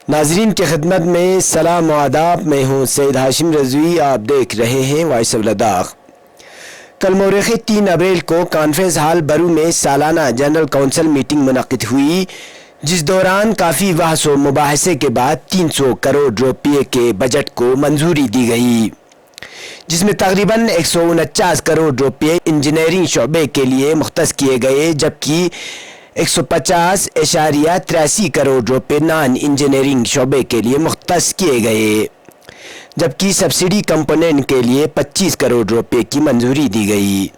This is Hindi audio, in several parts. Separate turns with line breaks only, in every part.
नाजरीन की खिदमत में सलाम व आदाब। मैं हूँ सैयद हाशिम रजवी। आप देख रहे हैं वॉइस ऑफ लद्दाख। कल मौरेख़ 3 अप्रैल को कॉन्फ्रेंस हॉल बरू में सालाना जनरल काउंसिल मीटिंग मुनक़िद हुई, जिस दौरान काफ़ी बहस व मुबाहसे के बाद 300 करोड़ रुपये के बजट को मंजूरी दी गई, जिसमें तकरीबन 149 करोड़ रुपये इंजीनियरिंग शोबे के लिए मुख्तस किए गए, जबकि 150.83 करोड़ रुपये नॉन इंजीनियरिंग शोबे के लिए मुख्तस किए गए, जबकि सब्सिडी कंपोनेंट के लिए 25 करोड़ रुपये की मंजूरी दी गई।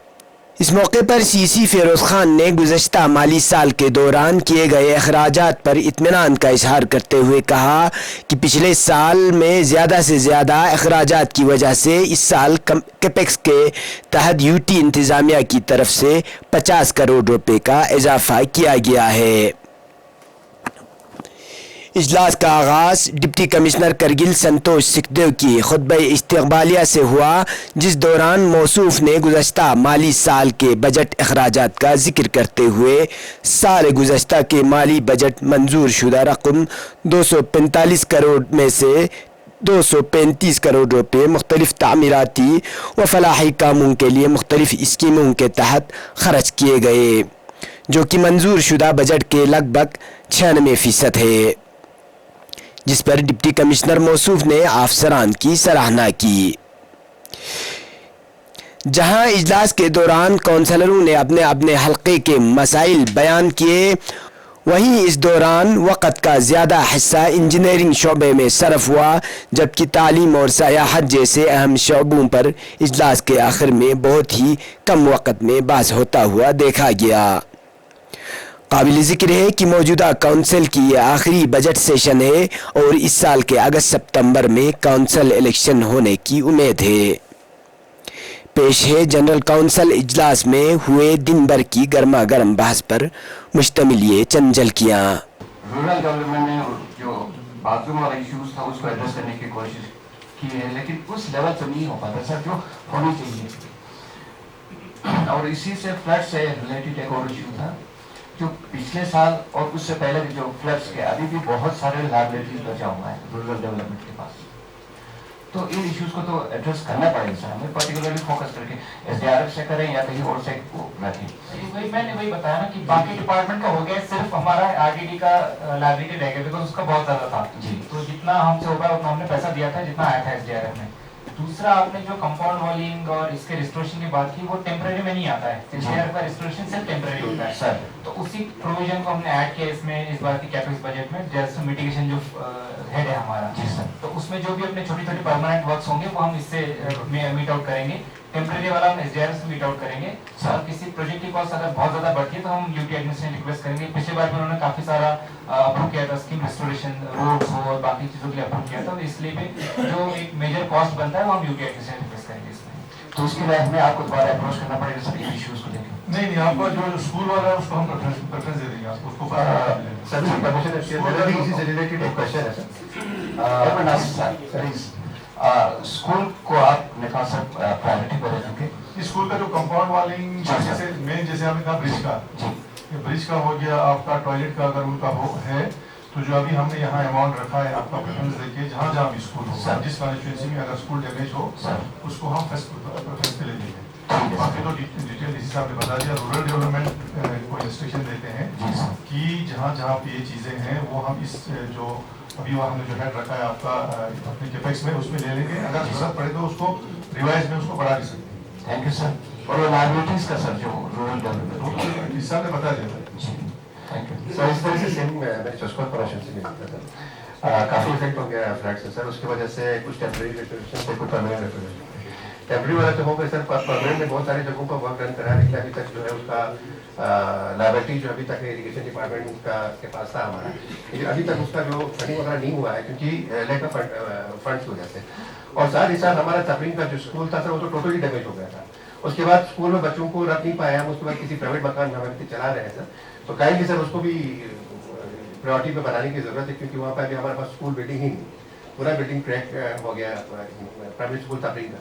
इस मौके पर सीसी फिरोज़ खान ने गुज़श्ता माली साल के दौरान किए गए अखराजात पर इत्मीनान का इजहार करते हुए कहा कि पिछले साल में ज़्यादा से ज़्यादा अखराजात की वजह से इस साल कैपेक्स के तहत यूटी इंतज़ामिया की तरफ से 50 करोड़ रुपये का इजाफा किया गया है। इजलास का आगाज़ डिप्टी कमिश्नर करगिल संतोष सिखदेव की खुतबा इस्तकबालिया से हुआ, जिस दौरान मौसूफ ने गुज़श्ता माली साल के बजट अखराजात का जिक्र करते हुए साल गुज़श्ता के माली बजट मंजूर शुदा रकम 245 करोड़ में से 235 करोड़ रुपये मुख्तलिफ तामीराती व फलाही कामों के लिए मुख्तलिफ स्कीमों के तहत खर्च किए गए, जो कि मंजूर शुदा बजट के लगभग 96% है, जिस पर डिप्टी कमिश्नर मौसूफ ने अफसरान की सराहना की। जहां इजलास के दौरान काउंसलरों ने अपने अपने हल्के के मसाइल बयान किए, वहीं इस दौरान वक़्त का ज़्यादा हिस्सा इंजीनियरिंग शोबे में सरफ हुआ, जबकि तालीम और सयाहत जैसे अहम शोबों पर इजलास के आखिर में बहुत ही कम वक़्त में बहस होता हुआ देखा गया। काबिल ज़िक्र है कि मौजूदा काउंसिल की यह आखिरी बजट सेशन है और इस साल के अगस्त सितंबर में काउंसिल इलेक्शन होने की उम्मीद है। पेश है जनरल काउंसिल इजलास में हुए दिन भर की गर्मा गर्म बहस पर मुश्तमिल ये चंद झलकियाँ।
रूरल डेवलपमेंट ने जो बाथरूम वाला इश्यूज था उसको एड्रेस करने की कोशिश की है, लेकिन उस लेवल पर नहीं हो पाता सर जो होनी चाहिए। और इसी से फ्लड से रिलेटेड एक और इशू था जो पिछले साल और उससे पहले जो फ्लड्स के अभी भी बहुत सारे लायबिलिटीज बचा हुआ है रूरल डेवलपमेंट के पास। तो इन इश्यूज को तो एड्रेस करना पड़ेगा सर, हमें पर्टिकुलरली फोकस करके एसडीआरएफ से करें या कहीं और से रखें।
वही मैंने वही बताया ना कि बाकी डिपार्टमेंट का हो गया, सिर्फ हमारा आरडीडी का लायबिलिटी रह गया बिकॉज उसका बहुत ज्यादा था
जी।
तो जितना हमसे हो पाया उतना हमने पैसा दिया था जितना आया था एसडीआरएफ में। दूसरा आपने जो कंपाउंड वॉलिंग और इसके रिस्टोरेशन की बात की वो टेम्पररी में नहीं आता है, एसडीआरएफ का रिस्टोरेशन सिर्फ टेम्पररी होता है
सर।
तो उसी प्रोविजन को हमने ऐड किया इसमें इस बार की कैपेक्स बजट में। जैसे मिटिगेशन जो हेड है हमारा
जी सर,
तो उसमें जो भी अपने छोटी छोटी परमानेंट वर्क्स होंगे वो हम इससे मीट आउट करेंगे, टेम्पररी वाला हम एसडीआरएफ से मीट आउट करेंगे। और किसी प्रोजेक्ट की कॉस्ट अगर बहुत ज्यादा बढ़ती है तो हम यूटी एडमिनिस्ट्रेशन रिक्वेस्ट करेंगे। पिछली बार भी उन्होंने काफी सारा अप्रूव किया था, स्कीम रिस्टोरेशन रोड्स हो और बाकी चीजों के लिए अप्रूव किया था, तो इसलिए भी जो एक मेजर कॉस्ट बनता है वो हम यूटी एडमिनिस्ट्रेशन रिक्वेस्ट करेंगे इसमें।
तो उसके लिए हमें आपको दोबारा अप्रोच करना पड़ेगा सर इन इश्यूज को लेकर।
नहीं आपका जो स्कूल वाला है उसको हम प्रेफरेंस दे देंगे आपको, उसको
सर परमिशन इसी से रिलेटेड एक क्वेश्चन है सर। स्कूल को आपने कहा सर प्रायोरिटी पर रखेंगे।
स्कूल का जो कंपाउंड वालिंग जैसे मेन जैसे आपने कहा ब्रिज का, ये ब्रिज का हो गया, आपका टॉयलेट का अगर उनका हो है तो जो अभी हमने यहाँ अमाउंट रखा है आपका प्रेफरेंस देखिए, जहाँ जहाँ भी स्कूल हो जिस कॉन्स्टिट्यूंसी में अगर स्कूल डैमेज हो उसको हम प्रेफरेंस पे ले लेंगे। बाकी तो डिटेल इसी साहब ने बता दिया। रूरल डेवलपमेंट को इंस्ट्रक्शन देते हैं कि जहाँ जहाँ पे ये चीज़ें हैं वो हम इस जो अभी वहाँ हमने जो हेड रखा है आपका अपने कैपेक्स में उसमें ले लेंगे, अगर जरूरत पड़े तो उसको रिवाइज में उसको बढ़ा भी सकते हैं।
Thank you sir. और लायबिलिटीज का सर जो रूरल डेवलपमेंट
इस साहब ने बता दिया था।
Thank you
sir. इस तरह से सेम मेरे चस्कोर ऑपरेशन से मिलता था, काफ़ी इफेक्ट हो गया फ्लड से सर। उसकी वजह से कुछ टेम्परेरी रेस्टोरेशन थे, कुछ परमानेंट रेस्टोरेशन। टेम्परेरी वाला तो हो गया सर, परमानेंट में बहुत सारी जगहों पर वर्क डन करा है, लेकिन अभी तक जो है उसका लायबिलिटी जो अभी तक इरिगेशन डिपार्टमेंट का के पास था हमारा, लेकिन अभी तक उसका जो फंडिंग वगैरह नहीं हुआ है क्योंकि लैक ऑफ फंड्स की वजह से। और साथ ही साथ हमारा तफरीन का जो स्कूल था सर वो तो टोटली डैमेज हो गया था। उसके बाद स्कूल में बच्चों को रख नहीं पाया हम, उसके बाद किसी प्राइवेट मकान में हम चला रहे हैं सर, तो काइंडली सर उसको भी प्रायोरिटी पे बनाने की जरूरत है क्योंकि वहाँ पर अभी हमारे पास स्कूल बिल्डिंग ही नहीं, पूरा बिल्डिंग क्रैक हो गया प्राइवेट स्कूल तफरीन का,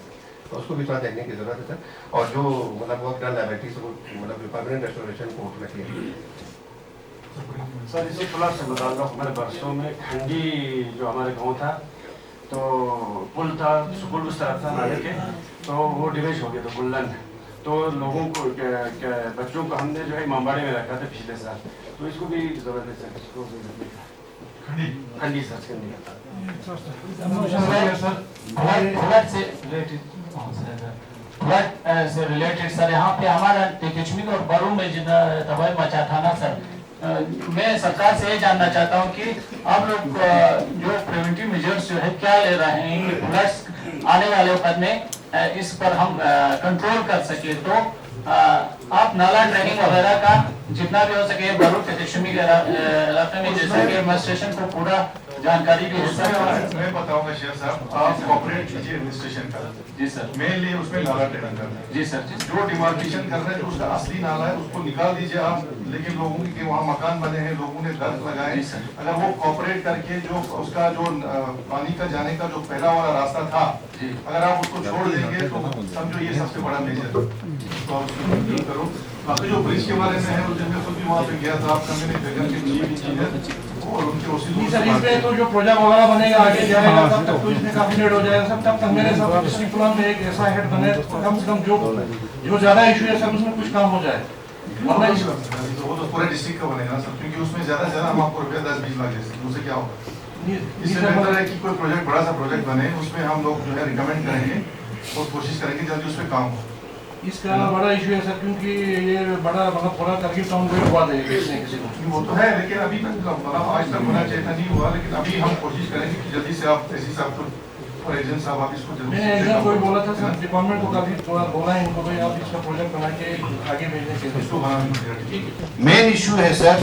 तो उसको भी थोड़ा देखने की जरूरत है सर। और जो मतलब वर्क डन लाइब्रेरी से वो मतलब परमानेंट रेस्टोरेशन को रखिए।
सर इसी फ्लड से बता दो, हमारे बरसों में खंडी जो हमारे गांव था, तो पुल था, स्कूल उस तरफ था नाले के, तो वो डिवेश हो गया था गुल्लन। तो लोगों को बच्चों को हमने जो है इमामबाड़े में रखा था पिछले साल, तो इसको भी जरूरत है सर, इसको खंडी सर खंडी
फ्लड से रिलेटेड सर यहाँ पे हमारा टेकचमी और बरू में जितना तबाही मचा था ना सर, मैं सरकार से ये जानना चाहता हूँ कि आप लोग जो प्रिवेंटिव मेजर्स जो है क्या ले रहे हैं कि फ्लड्स आने वाले वक्त में इस पर हम कंट्रोल कर सके। तो आप नाला ड्रेनिंग वगैरह का जितना भी हो सके बरू टेकचमी के इलाके में जैसे कि एडमिनिस्ट्रेशन को पूरा जानकारी भी है।
मैं बताऊंगा शेर साहब, आप कॉपरेट कीजिए एडमिनिस्ट्रेशन का।
जी सर।
मेनली उसमें नाला ड्रेनिंग करना है।
जी सर।
जो डिमार्केशन कर रहे हैं, जो उसका असली नाला है उसको निकाल दीजिए आप, लेकिन लोगों के वहाँ मकान बने हैं, लोगों ने दर लगाए, अगर वो कॉपरेट करके जो उसका जो पानी का जाने का जो पहला वाला रास्ता था, अगर आप उसको छोड़ देंगे तो समझो ये सबसे बड़ा मेजर तो करो। बाकी जो ब्रिज के बारे में है, उस दिन मैं खुद भी वहाँ पे गया था, आपका मैंने जगह के चीफ इंजीनियर और उनके उसी
सर इसमें तो जो प्रोजेक्ट वगैरह बनेगा आगे जाएगा तब तक तो इसमें काफी लेट हो जाएगा सब, तब तक मेरे सब डिस्ट्रिक्ट प्लान में एक ऐसा हेड बने कम से कम जो ज्यादा इशू है सब उसमें कुछ काम हो जाए, वरना
वो तो पूरे डिस्ट्रिक्ट का बनेगा सर, क्योंकि उसमें ज्यादा से ज्यादा हम आपको रुपया 10-20 लाख देते हैं, उससे क्या होगा। इससे बेहतर है कि कोई प्रोजेक्ट बड़ा सा प्रोजेक्ट बने, उसमें हम लोग जो है रिकमेंड करेंगे और कोशिश करेंगे जल्दी उस पर काम हो।
इसका बड़ा इशू है सर, क्योंकि ये बड़ा मतलब पूरा करगिल टाउन में हुआ है किसी को।
वो तो है, लेकिन अभी तक मतलब आज तक होना चाहिए था, नहीं हुआ, लेकिन अभी हम कोशिश करेंगे कि जल्दी से आप एसी साहब और एजेंट साहब आप इसको जल्दी
मैंने एजेंट को बोला था सर, डिपार्टमेंट को काफी बोला है इनको भाई आप इसका प्रोजेक्ट बना के आगे भेजने के लिए।
मेन इशू है सर,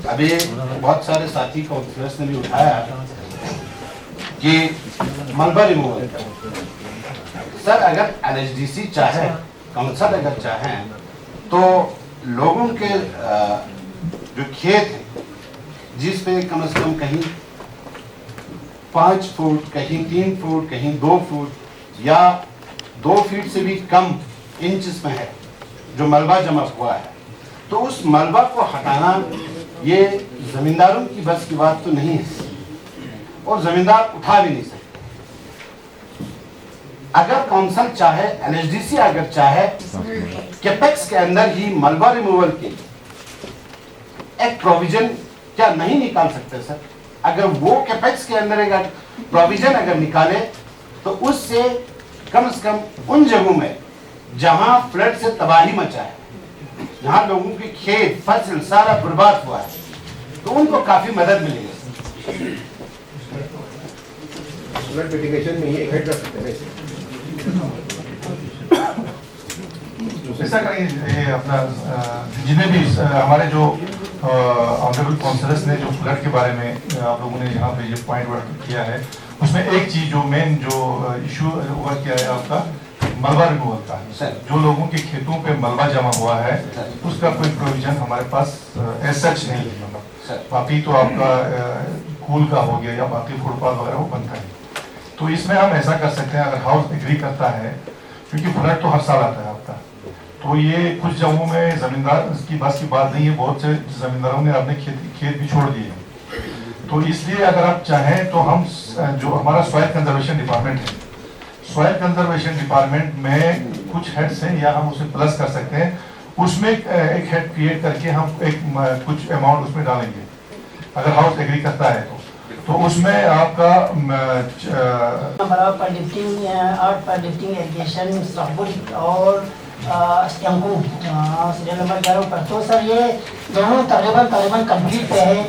अभी बहुत सारे साथी काउंसिलर्स ने भी उठाया कि मलबा रिमूवल। सर अगर एनएचडीसी चाहे, काउंसिल अगर चाहें, तो लोगों के जो खेत है जिस पे कम से कम कहीं 5 फुट, कहीं 3 फुट, कहीं 2 फुट या 2 फीट से भी कम इंचेस में है जो मलबा जमा हुआ है, तो उस मलबा को हटाना ये जमींदारों की बस की बात तो नहीं है और जमींदार उठा भी नहीं सकते। अगर काउंसिल चाहे, एनएचडीसी अगर चाहे, कैपेक्स के अंदर ही मलबा रिमूवल की एक प्रोविजन क्या नहीं निकाल सकते सर? अगर वो कैपेक्स के अंदर एक प्रोविजन अगर निकाले तो उससे कम से कम उन जगहों में जहां फ्लड से तबाही मचा है, जहां लोगों के खेत फसल सारा बर्बाद हुआ है, तो उनको काफी मदद मिलेगी।
फ्लड मिटिगेशन में ही एक हेड रख सकते हैं।
ऐसा करेंगे, अपना जिन्हें भी हमारे जो ऑनरेबल काउंसिलर्स ने जो फ्लड के बारे में आप लोगों ने यहाँ पे ये पॉइंट वर्क किया है, उसमें एक चीज जो मेन जो इशू वर्क किया है आपका मलबा रिमूवल का। जो लोगों के खेतों पे मलबा जमा हुआ है उसका कोई प्रोविजन हमारे पास एज सच नहीं है, मतलब बाकी तो आपका कूल का हो गया या बाकी फुटपाथ वगैरह वो बनता है। तो इसमें हम ऐसा कर सकते हैं, अगर हाउस एग्री करता है, क्योंकि फ्लड तो हर साल आता है आपका, तो ये कुछ जगहों में जमींदार की बस की बात नहीं है, बहुत से जमींदारों ने अपने खेत भी छोड़ दिए। तो इसलिए अगर आप चाहें तो हम जो हमारा सॉइल कंजर्वेशन डिपार्टमेंट है, सॉइल कंजर्वेशन डिपार्टमेंट में कुछ हेड्स हैं, या हम उसे प्लस कर सकते हैं, उसमें एक हेड क्रिएट करके हम एक कुछ अमाउंट उसमें डालेंगे अगर हाउस एग्री करता है तो उसमें आपका
हमारा पर लिफ्टिंग इरिगेशन सबुल और स्टैंपू सीरियल नंबर 11 पर, तो सर ये दोनों तकरीबन कंप्लीट पे है।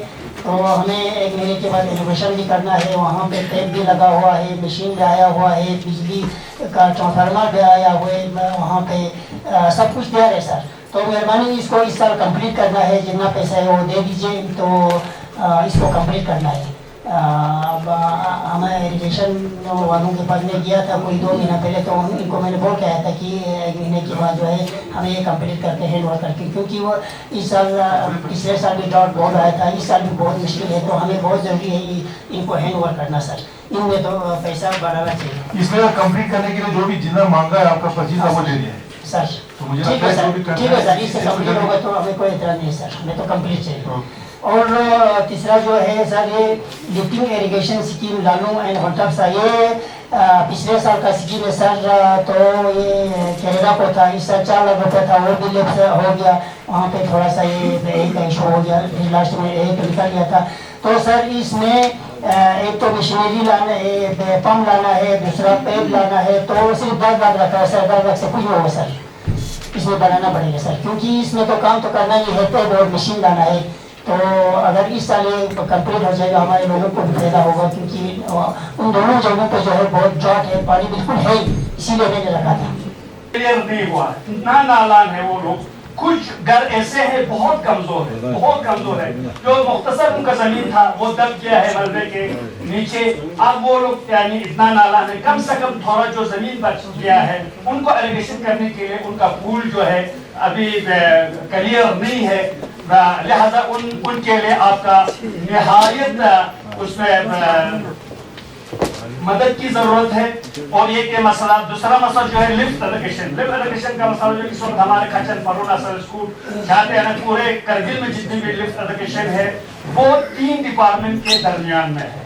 तो हमें 1 महीने के बाद एजुकेशन भी करना है, वहाँ पे टेप भी लगा हुआ है, मशीन भी आया हुआ है, बिजली का ट्रांसफार्मर भी आया हुआ है, वहाँ पे सब कुछ तैयार है सर। तो मेहरबानी इसको इस साल कंप्लीट करना है, जितना पैसा है वो दे दीजिए, तो इसको कंप्लीट करना है। अब हमें इरिगेशन वालों के पास में गया था कोई 2 महीना पहले, तो इनको मैंने बोल के आया था कि 1 महीने के बाद जो है हमें ये कंप्लीट करके हैंड ओवर करके, क्योंकि वो इस साल पिछले साल भी ड्राउट बहुत आया था, इस साल भी बहुत मुश्किल है, तो हमें बहुत ज़रूरी है इनको हैंड ओवर करना सर। इनमें तो पैसा बढ़ाना चाहिए।
इसमें कंप्लीट करने के लिए जो भी जितना मांगा है आपका 25 लाख वो दे दिया
सर।
तो मुझे
ठीक है सर, इससे कंप्लीट होगा तो हमें कोई इतराज नहीं सर, हमें तो कंप्लीट चाहिए। और तीसरा जो है सर ये lifting irrigation scheme Lalu and hotel सा ये पिछले साल का स्कीम है सर, तो ये कनाडा को था, इस साल 4 लाख रुपये था, वो भी लिफ्ट हो गया, वहाँ पे थोड़ा सा ये एक इशू हो गया, लास्ट में एक निकल गया था। तो सर इसमें एक तो मशीनरी लाना है, पंप लाना है, दूसरा पेड़ लाना है, तो सिर्फ 10 लाख रखा है सर, 10 लाख से कुछ नहीं होगा सर, इसमें बनाना पड़ेगा सर, क्योंकि इसमें तो काम तो करना ही है, पेड़ और मशीन लाना है। तो अगर इस साल ये कंप्लीट हो जाएगा हमारे लोगों को भी फायदा होगा, क्योंकि उन दोनों जगहों पर जो है बहुत जॉट है, पानी बिल्कुल है, इसीलिए मैंने रखा था।
क्लियर नहीं हुआ, इतना नालान है वो लोग, कुछ घर ऐसे हैं बहुत कमजोर है, बहुत कमजोर है, जो मुख्तसर उनका जमीन था वो दब गया है मलबे के नीचे, अब वो लोग यानी इतना नालान है, कम से कम थोड़ा जो जमीन बच गया है उनको एलिगेशन करने के लिए उनका पूल जो है अभी क्लियर नहीं है, लिहाजा उनके लिए आपका निहायत उसमें मदद की जरूरत है। और एक मसला, दूसरा मसला जो है लिफ्ट एलोकेशन का मसला, जो इस वक्त हमारे खचन फरून असल स्कूल चाहते हैं पूरे करगिल में जितनी भी लिफ्ट एलोकेशन है वो 3 डिपार्टमेंट के दरमियान में है,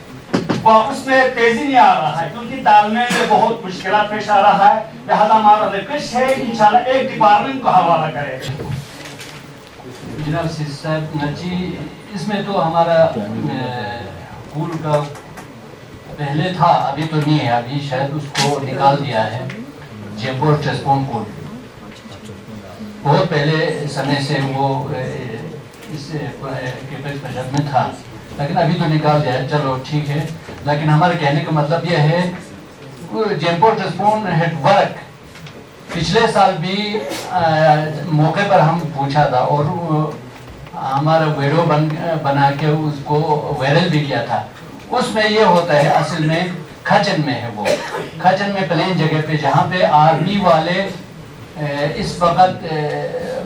उसमें तेजी नहीं आ रहा है, क्योंकि तालमेल में बहुत मुश्किल पेश आ रहा है। लिहाजा हमारा रिक्वेस्ट है इंशाल्लाह एक डिपार्टमेंट को हवाला करें।
जनाब साहब नजी, इसमें तो हमारा स्कूल का पहले था, अभी तो नहीं है, अभी शायद उसको निकाल दिया है, जेम्बोर चेस्पोन कोड बहुत पहले समय से वो इस केपेक्स बजट में था, लेकिन अभी तो निकाल दिया है, चलो ठीक है। लेकिन हमारे कहने का मतलब यह है जेम्बोर चेस्पोन हेडवर्क पिछले साल भी मौके पर हम पूछा था और हमारा वीडियो बना के उसको वायरल भी किया था। उसमें ये होता है, असल में खचन में है, वो खचन में प्लेन जगह पे जहाँ पे आर्मी वाले इस वक्त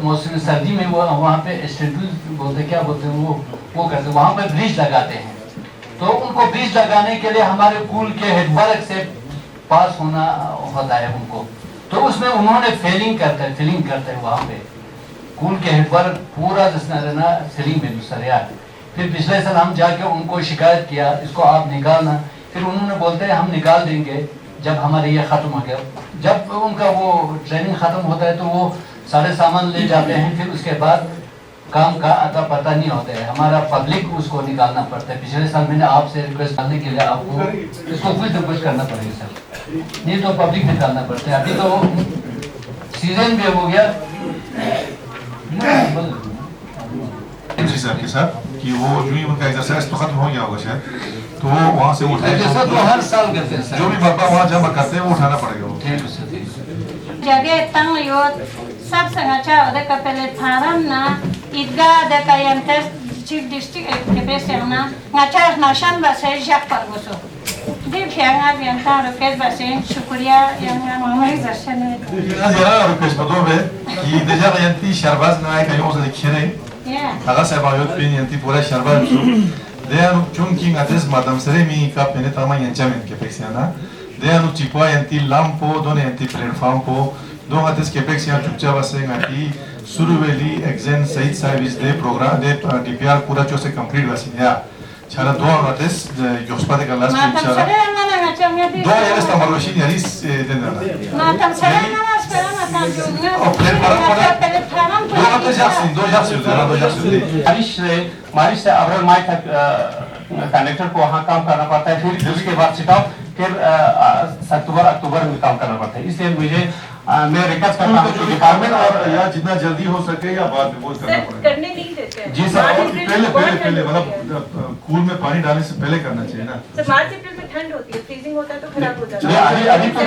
मौसम सर्दी में वो वहाँ पे स्टेटू बोलते क्या बोलते हैं वो करते, वहाँ पे ब्रिज लगाते हैं। तो उनको ब्रिज लगाने के लिए हमारे स्कूल के हेडवर्क से पास होना होता है उनको, तो उसमें उन्होंने फिलिंग करते हैं वहाँ पे स्कूल के हेडवर्क पूरा जिसना फिलिंग में दूसरा। फिर पिछले साल हम जाके उनको शिकायत किया, इसको आप निकालना, फिर उन्होंने बोलते हैं हम निकाल देंगे जब हमारे ये ख़त्म हो गया। जब उनका वो ट्रेनिंग ख़त्म होता है तो वो सारे सामान ले जाते हैं, फिर उसके बाद काम का आता पता नहीं होता है, हमारा पब्लिक उसको निकालना पड़ता है। पिछले साल मैंने आपसे रिक्वेस्ट करने के लिए आपको इसको कुछ न कुछ करना पड़ेगा सर, नहीं तो पब्लिक निकालना पड़ता है। अभी तो सीजन भी हो गया
जी सर के साथ कि वो जो ही उनका एक्सरसाइज तो खत्म हो गया होगा शायद, तो वो वहाँ से उठाए
तो हर साल करते हैं
जो भी मरबा वहाँ जमा करते हैं वो उठाना पड़ेगा वो।
जगह तंग यो सब संगचा अदे का पहले फारम ना इदगा अदे का यंतर चीफ डिस्ट्रिक्ट केपेसे ना ngचा नाशन बसे जक पर गोसो दी फियांगा यंता रुकेश बसे शुक्रिया यंगा मामले दर्शन है
जरा रुकेश बदोबे कि déjà yanti sharbaz na ay kayo sa dikhere aga sa bayot pin yanti pura sharbaz deanu chunki ngades madam seremi ka pene tama yanchamen ke pexiana deanu chipwa yanti lampo done yanti platform po do ngades ke pexia chukcha base ngati suruveli exen said service de program de DPR pura chose complete basinya chara do ngades yospade kalas chara do ya esta maroshin yaris denana
matam serena espera matam junior
o plan para do jaxin
बारिश से अप्रैल मई तक कंडक्टर को वहाँ काम करना पड़ता है, फिर उसके बाद सिटॉप, फिर अक्टूबर में काम करना पड़ता है। इसलिए मुझे मैं रिक्वेस्ट करता हूँ कि डिपार्टमेंट और
या जितना जल्दी हो सके या बाद में वो करना पड़ेगा।
करने नहीं देते हैं
जी सर, पहले मतलब कूल में पानी डालने से पहले करना चाहिए ना
सर। मार्च अप्रैल में ठंड होती है, फ्रीजिंग होता है तो खराब हो जाता है।
अभी तो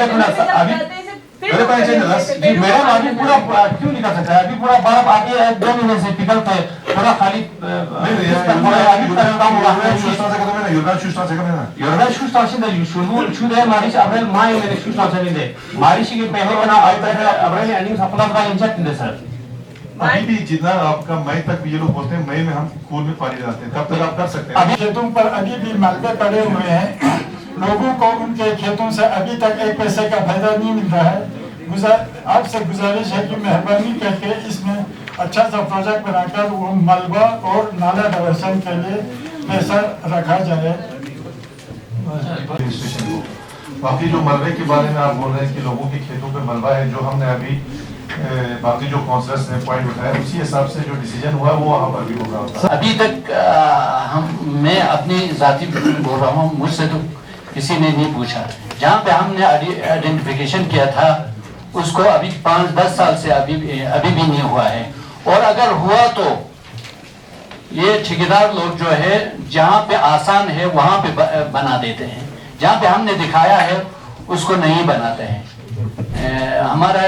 मेरा अभी पूरा क्यों नहीं कर सकता है, अभी पूरा बर्फ आगे 2 महीने से पिघलता है, पूरा खाली Yordan şu taşında şu de Mariş Avril May में şu taşında Mariş के पहले बना अप्रैल एंडिंग सप्लाह का इंजेक्ट दे सर।
अभी भी जितना आपका मई तक भी ये लोग बोलते हैं मई में हम कूल में पानी डालते हैं, तब तक आप कर सकते हैं।
अभी खेतों पर अभी भी मलबे पड़े हुए हैं, लोगों को उनके खेतों से अभी तक 1 पैसे का फायदा नहीं मिल रहा है। आपसे गुजारिश है कि मेहरबानी करके इसमें अच्छा सा प्रोजेक्ट बनाकर वो मलबा और नाला डाइवर्सन के लिए पैसा रखा जाए।
बाकी जो मलबे के बारे में आप बोल रहे हैं कि लोगों के खेतों पे मलबा है, जो हमने अभी बाकी जो काउंसलर्स ने पॉइंट उठाया उसी हिसाब से जो डिसीजन हुआ वो वहाँ पर भी होगा।
अभी तक मैं अपनी जाति बोल रहा हूँ, मुझसे तो किसी ने नहीं पूछा। जहाँ पे हमने आइडेंटिफिकेशन किया था उसको अभी 5-10 साल से अभी भी नहीं हुआ है, और अगर हुआ तो ये ठेकेदार लोग जो है जहाँ पे आसान है वहाँ पे बना देते हैं, जहाँ पे हमने दिखाया है उसको नहीं बनाते हैं। हमारा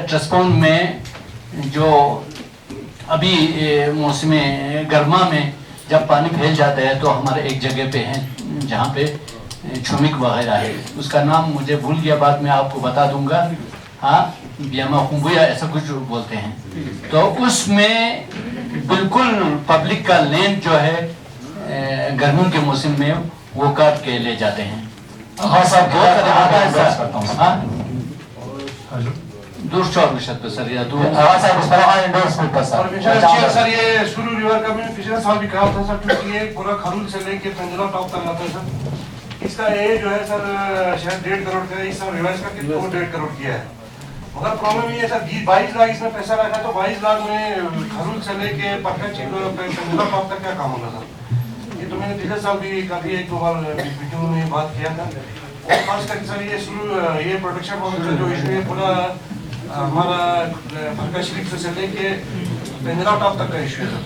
ट्रस्पोन में जो अभी मौसम गर्मा में जब पानी फैल जाता है तो हमारे एक जगह पे है जहाँ पे छुमिक वगैरह है, उसका नाम मुझे भूल गया, बाद में आपको बता दूंगा। हाँ, बियामा कुंबुया ऐसा कुछ बोलते हैं। तो उसमें बिल्कुल पब्लिक का लैंड जो है गर्मियों के मौसम में वो काट के ले जाते हैं। हाँ सर, सर
ये सुरू रिवर का मैंने पिछले साल भी कहा था सर, क्योंकि ये पूरा खरूल से लेके पेंजुला टॉप तक आता है सर। इसका ये जो है सर शायद 1.5 करोड़ का, इस साल रिवाइज करके 2.5 करोड़ किया है। मगर प्रॉब्लम ये है सर 22 लाख इसमें पैसा रखा, तो 22 लाख में खरूल से लेके पेंजुला टॉप तक क्या काम होगा सर? ये तो मैंने पिछले साल भी काफी 1-2 बार मीटिंग में बात किया था। और खास करके सर ये प्रोटेक्शन का जो इशू है पूरा हमारा फरका शरीफ से लेके पेंजुला टॉप तक का इशू है सर।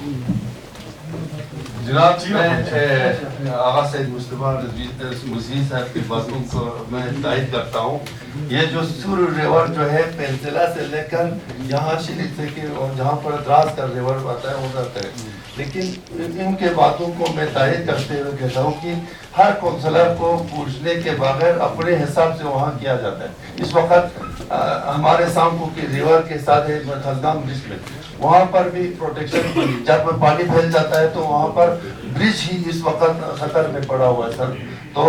जनाब, मैं आगा सैयद मुस्तफा मुज़ीज़ साहब की बातों को मैं तायद करता हूँ। ये जो सुर रिवर जो है पेंसिला से लेकर यहाँ शरीफ से और जहाँ पर द्रास का रिवर आता है उधर तक, लेकिन इनके बातों को मैं तायद करते हुए कहता हूँ कि हर काउंसलर को पूछने के बगैर अपने हिसाब से वहाँ किया जाता है। इस वक्त हमारे सांपू के रिवर के साथ खजगाम ब्रिज में वहाँ पर भी प्रोटेक्शन, जब पानी फैल जाता है तो वहाँ पर ब्रिज ही इस वक्त खतर में पड़ा हुआ है सर। तो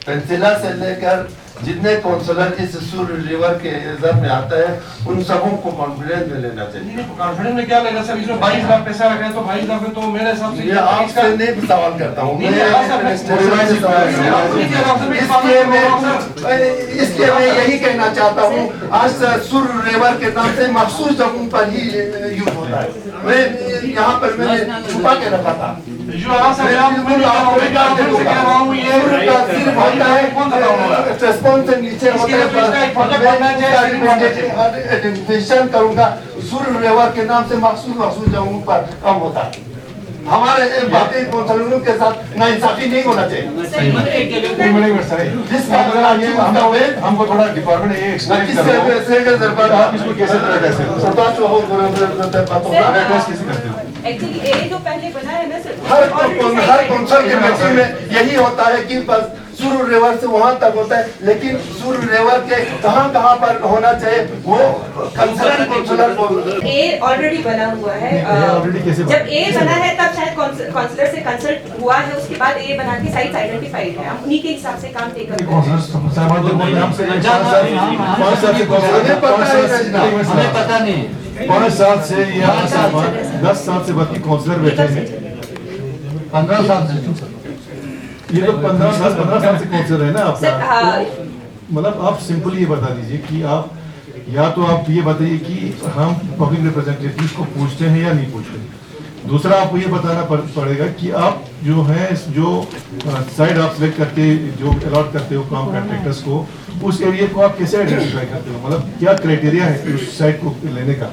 पेंसिला से लेकर जितने काउंसलर इस सुर रिवर के एरिया में आता है उन सबों को कॉन्फिडेंस में लेना चाहिए।
कॉन्फिडेंस में क्या लेगा सर? इसमें 22 लाख पैसा रखा है तो 22 लाख में तो मेरे हिसाब से
ये आपसे नहीं सवाल करता हूँ इसलिए मैं यही कहना चाहता हूँ, आज सुर रिवर के नाम से मखसूस जगहों पर ही यूज होता है। मैं यहाँ पर मैंने छुपा के रखा था से नीचे आइडेंटिफिकेशन करूंगा। सुर रिवर के नाम से मखसूस जगहों पर कम होता है। हमारे बाकी काउंसलरों के साथ नाइंसाफी नहीं होना चाहिए।
हमको थोड़ा डिपार्टमेंट
जो पहले बना है ना सर,
हर काउंसिल के मीटिंग में यही होता है कि बस सुर रिवर से वहाँ तक होता है, लेकिन सुर रिवर के कहाँ पर होना चाहिए वो काउंसलर को
ए ऑलरेडी बना हुआ है। जब ए बना है तब शायद काउंसलर से कंसल्ट हुआ है, उसके बाद ए बना के साइट्स आइडेंटिफाइड है, हम उन्हीं के हिसाब से काम टेकअप करेंगे।
हमें पता नहीं
5 साल से या 10 साल से बाकी काउंसलर बैठे हैं,
15 साल से
ये तो 15 साल से काउंसलर है ना आपका। मतलब आप सिंपली ये बता दीजिए कि आप या तो आप ये बताइए कि हम पब्लिक रिप्रेजेंटेटिव को पूछते हैं या नहीं पूछते। दूसरा आपको ये बताना पड़ेगा कि आप जो है जो साइड आप सिलेक्ट करते जो अलॉट करते हो काम कॉन्ट्रैक्टर्स को, उस एरिया को आप कैसे आइडेंटिफाई करते हो? मतलब क्या क्राइटेरिया है उस साइड को लेने का?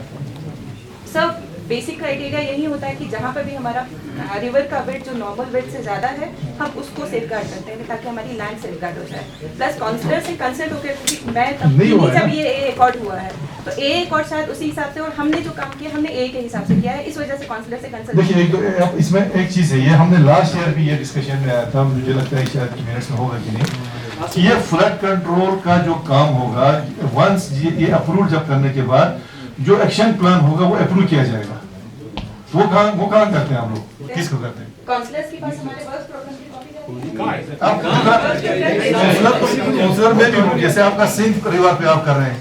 सब बेसिक क्राइटेरिया यही होता है कि जहाँ पर भी हमारा रिवर का वेट जो नॉर्मल वेट से ज़्यादा है हम उसको सेफगार्ड करते हैं ताकि हमारी लैंड सेफगार्ड हो जाए। प्लस काउंसलर से कंसल्ट होकर मैं तब जब ये ए रिकॉर्ड हुआ है तो ए रिकॉर्ड शायद उसी हिसाब से, और हमने जो काम किया हमने ए के हिसाब से किया है, इस वजह से काउंसलर से कंसल्ट।
देखिए इसमें एक चीज़ है, ये हमने लास्ट ईयर भी ये डिस्कशन में आया था, मुझे लगता है शायद मिनट्स में होगा कि नहीं, ये फ्लड कंट्रोल का जो काम होगा वंस ये अप्रूव जब करने के बाद जो एक्शन प्लान होगा वो अप्रूव किया जाएगा। वो काम करते हैं हम लोग, किसको करते हैं?
काउंसलर्स के पास हमारे वर्क प्रोग्राम की कॉपी
काउंसलर में भी जैसे आपका सिंध रिवर पे आप कर रहे हैं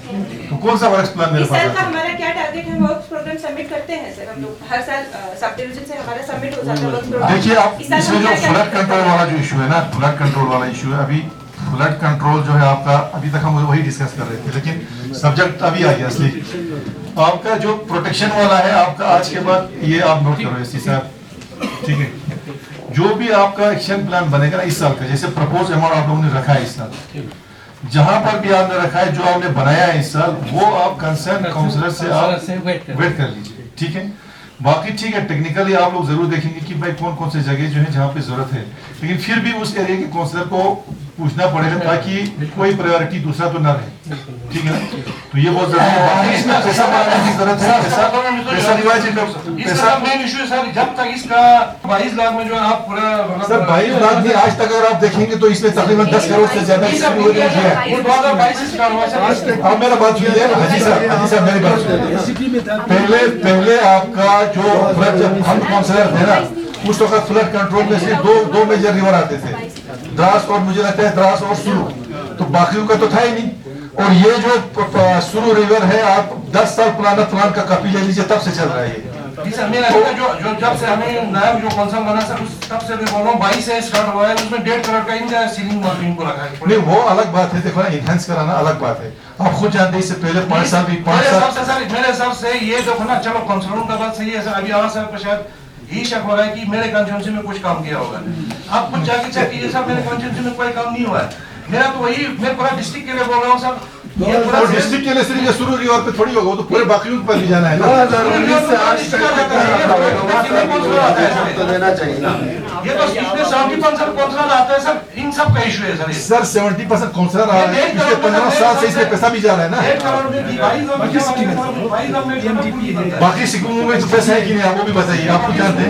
तो कौन सा वर्क प्लान मेरे पास है?
हमारा क्या टारगेट है? वर्क प्रोग्राम सबमिट करते हैं सर, हम लोग हर साल सब डिवीजन से हमारा सबमिट हो जाता है।
देखिए आप इसमें जो फ्लड कंट्रोल वाला जो इशू है ना, फ्लड कंट्रोल वाला इशू है, अभी फ्लड कंट्रोल जो है आपका, अभी तक हम वही डिस्कस कर रहे थे, लेकिन सब्जेक्ट अभी आ गया असली। आपका जो प्रोटेक्शन वाला है आपका, आज के बाद ये आप नोट करो एससी साहब, ठीक है। जो भी आपका एक्शन प्लान बनेगा ना इस साल का, जैसे प्रपोज अमाउंट आप लोगों ने रखा है इस साल, जहां पर भी आपने रखा है, जो आपने बनाया है इस साल, वो आप कंसर्न काउंसलर से आप वेट कर लीजिए, ठीक है। बाकी ठीक है, टेक्निकली आप लोग जरूर देखेंगे कि भाई कौन कौन से जगह जो है जहाँ पे जरूरत है, लेकिन फिर भी उस एरिया के काउंसलर को पूछना पड़ेगा ताकि कोई प्रायोरिटी दूसरा तो ना रहे, ठीक है। तो ये बहुत जरूरी है। बाकी इसमें पैसा बढ़ाने की जरूरत है, पैसा रिवाइज पैसा
मेन इशू है सर, जब तक इसका 22 लाख में जो है आप पूरा
सर 22 लाख भी आज तक अगर आप देखेंगे तो इसमें तकरीबन 10 करोड़ से ज्यादा आप मेरा बात सुनिए हाजी साहब मेरी बात सुनिए। पहले आपका जो हम काउंसलर थे ना, उस वक्त फ्लड कंट्रोल में सिर्फ दो मेजर रिवर आते थे, द्रास और मुझे लगता है द्रास और सुरु, तो बाकियों का तो था ही नहीं। और ये जो सुरु रिवर है, आप 10 साल पुराना प्लान का कॉपी ले लीजिए, तब से चल रहा है ये।
जो जब से हमें नायब जो कौंसल बना सर, तब से मैं बोल रहा हूँ 22 से स्टार्ट हुआ है, उसमें 1.5 करोड़ का इनका सीलिंग मार्किंग को रखा है।
नहीं वो अलग बात है, देखो इनहेंस कराना अलग बात है, आप खुद जानते हैं इससे पहले 5 साल भी 5 साल
मेरे हिसाब से ये देखो ना, चलो काउंसलरों का बात सही है सर, अभी आवाज साहब को शायद यही शक हो रहा है कि मेरे कंस्टिट्यूंसी में कुछ काम किया होगा, आप कुछ जाके चेक कीजिए सर, मेरे कंस्टिट्यूंसी में कोई काम नहीं हुआ है। मेरा तो वही, मैं पूरा डिस्ट्रिक्ट के लिए बोल रहा हूँ सर,
और डिस्ट्रिक्ट के लिए सिर्फ ये सुरु रिवर पे थोड़ी होगा, वो तो पूरे बाकियों पर भी जाना है ना,
तो देना चाहिए ना।
ये तो इसमें 70% काउंसलर आता है सर, इन सब का इशू है
सर 70% काउंसलर आ रहे हैं, पिछले 15 साल से इसमें पैसा भी जा रहा है ना। बाकी स्कीमों में तो पैसा है कि नहीं, आप वो भी बताइए, आप तो जानते हैं।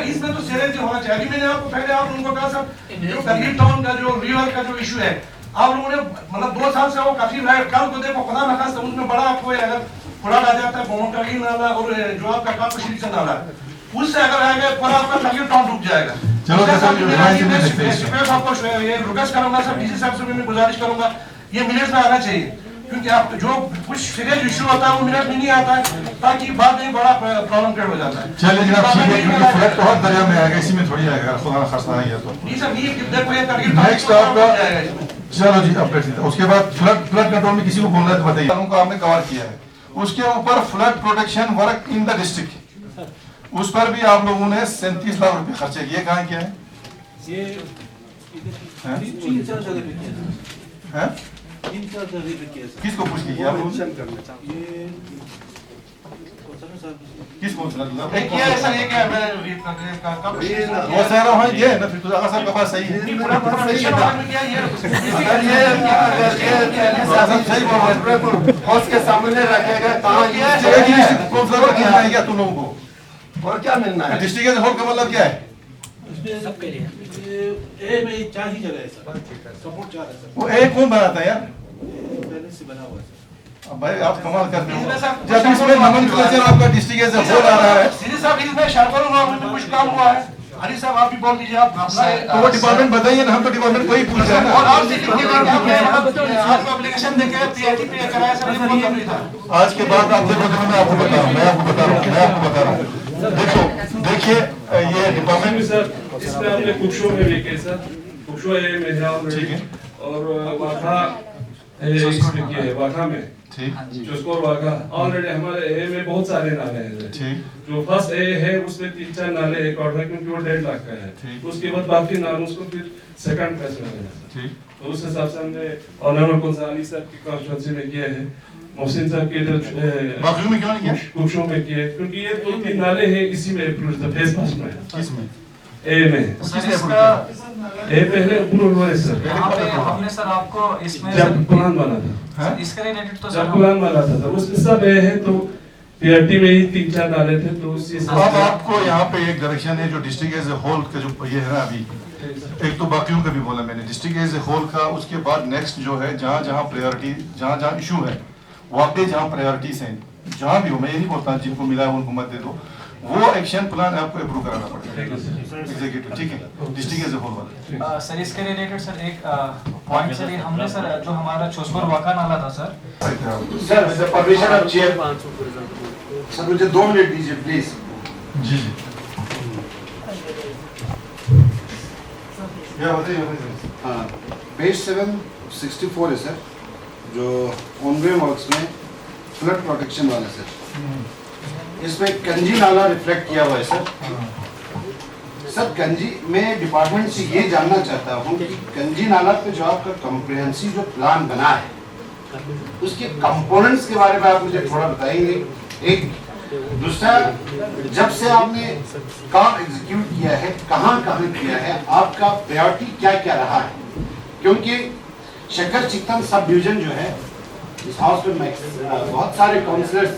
इसमें तो सीरियस होना चाहिए। अभी मैंने आपको पहले आप लोगों को कहा सर, जो करगिल टाउन का जो रिवर का जो इशू है, आप लोगों ने मतलब 2 साल से वो काफी कल को देखो, खुदा न खास्ता उसमें बड़ा आपको अगर खुला आ जाता है, बाउंड्री नाला और जो आपका कापशी से नाला, उससे अगर आएगा पूरा आपका करगिल टाउन डूब जाएगा।
चलो
आपको ये रिक्वेस्ट करूंगा सर, डीसी साहब से मैं गुजारिश करूंगा, ये मिनट्स में आना चाहिए, क्योंकि आप जो कुछ सीरियस इशू होता है वो मिनट में नहीं आता है, ताकि बाद में बड़ा प्रॉब्लम क्रिएट हो जाता है।
चलिए जनाब ठीक है, क्योंकि फ्लड तो हर दरिया में आएगा, इसी में थोड़ी आएगा, खुदा खासा आएगा तो
नहीं सर, ये देखो ये करगिल
नेक्स्ट आपका, चलो जी अपडेट सीधा। उसके बाद फ्लड कंट्रोल में किसी को बोलना है तो बताइए, को आपने कवर किया है, उसके ऊपर flood protection work in the district, उस पर भी आप लोगों ने 37 लाख रुपए खर्चे किए, कहाँ किया है? किसको पूछ लीजिए आप लोग? किसको
किया है सर, ये क्या है?
वो सारा वहाँ ये है ना, फिर तो आगा साहब का बात सही है।
सही बोल रहे हैं, हाउस के सामने रखेगा, कहाँ
क्या तुम लोगों को
और क्या मिलना है?
डिस्ट्रिक्ट हॉल का मतलब क्या है?
सबके लिए ए में 4 ही जगह है सर, सपोर्ट 4 है सर।
वो ए कौन बनाता है यार?
पहले से बना हुआ है सर।
भाई आप कमाल करते हो, जब इसमें नोमेनक्लेचर आपका डिस्ट्रिक्ट एज ए होल आ रहा है।
सीधी साहब इसमें शार्पर हुआ, उसमें कुछ काम हुआ है, अली साहब आप भी बोल दीजिए, आप
तो वो डिपार्टमेंट बताइए ना, हम तो डिपार्टमेंट को ही पूछ रहे हैं ना।
और आप आपको एप्लीकेशन देके पीआईटी पे कराया सर, ये बहुत जरूरी था।
आज के बाद आप देखो, मैं आपको बता रहा हूँ, मैं आपको बता रहा हूँ, देखो देखिए ये डिपार्टमेंट
सर, इसमें हमने कुक्षों में भी किया सर, कुक्षों है मेहराब, ठीक है, और वाखा इसमें किया है, वाखा में
ठीक,
चुस्कोर वाखा ऑलरेडी हमारे ए में बहुत सारे नाले हैं, ठीक, जो फर्स्ट ए है उसमें 3-4 नाले एक और क्योंकि वो 1.5 लाख का है, ठीक, उसके बाद बाकी नालों को फिर सेकंड फेज में है, ठीक, तो उस हिसाब से हमने ऑनरेबल कंसाली साहब की कॉन्फ्रेंस में किया है, मोहसिन साहब के इधर
बाकियों में क्यों नहीं किया?
कुक्षों में किए, क्योंकि ये 2-3 नाले हैं इसी में फेज फर्स्ट में,
किसमें?
ए में ए पहले अप्रूवल हुआ है सर,
हमने सर आपको इसमें
जब प्लान बना था,
इसके रिलेटेड तो
जब प्लान बना था उसमें सब ए है, तो पीआरटी में ही 3-4 नाले थे, तो उसी
अब आपको यहाँ पे एक डायरेक्शन है, जो डिस्ट्रिक्ट एज ए होल का जो ये है ना, अभी एक तो बाकियों का भी बोला मैंने, डिस्ट्रिक्ट एज ए होल का, उसके बाद नेक्स्ट जो है जहाँ जहाँ प्रायोरिटी, जहाँ जहाँ इशू है, वाकई जहाँ प्रायोरिटीज हैं, जहाँ भी हो, मैं ये नहीं बोलता जिनको मिला है उनको मत दे दो, वो एक्शन प्लान आपको अप्रूव कराना पड़ेगा एग्जीक्यूटिव, ठीक है, डिस्ट्रिक्ट एज ए होल वाला।
सर इसके रिलेटेड सर एक पॉइंट सर, हमने सर जो हमारा चोस्कोर वाका नाला था sir,
sir permission of chair sir मुझे 2 मिनट दीजिए प्लीज।
जी जी
हाँ, पेज 764 है सर, जो ऑनगोइंग वर्क्स में फ्लड प्रोटेक्शन वाला सर, इसमें कंजी नाला रिफ्लेक्ट किया हुआ है सर। सर कंजी, मैं डिपार्टमेंट से ये जानना चाहता हूँ कि कंजी नाला पे जो आपका कॉम्प्रिहेंसिव जो प्लान बना है उसके कंपोनेंट्स के बारे में आप मुझे थोड़ा बताएंगे। एक दूसरा, जब से आपने काम एग्जीक्यूट किया है, कहाँ कहाँ किया है, आपका प्रायोरिटी क्या क्या रहा है? क्योंकि शक्कर चिकन सब डिवीजन जो है इस हाउस में बहुत सारे काउंसलर्स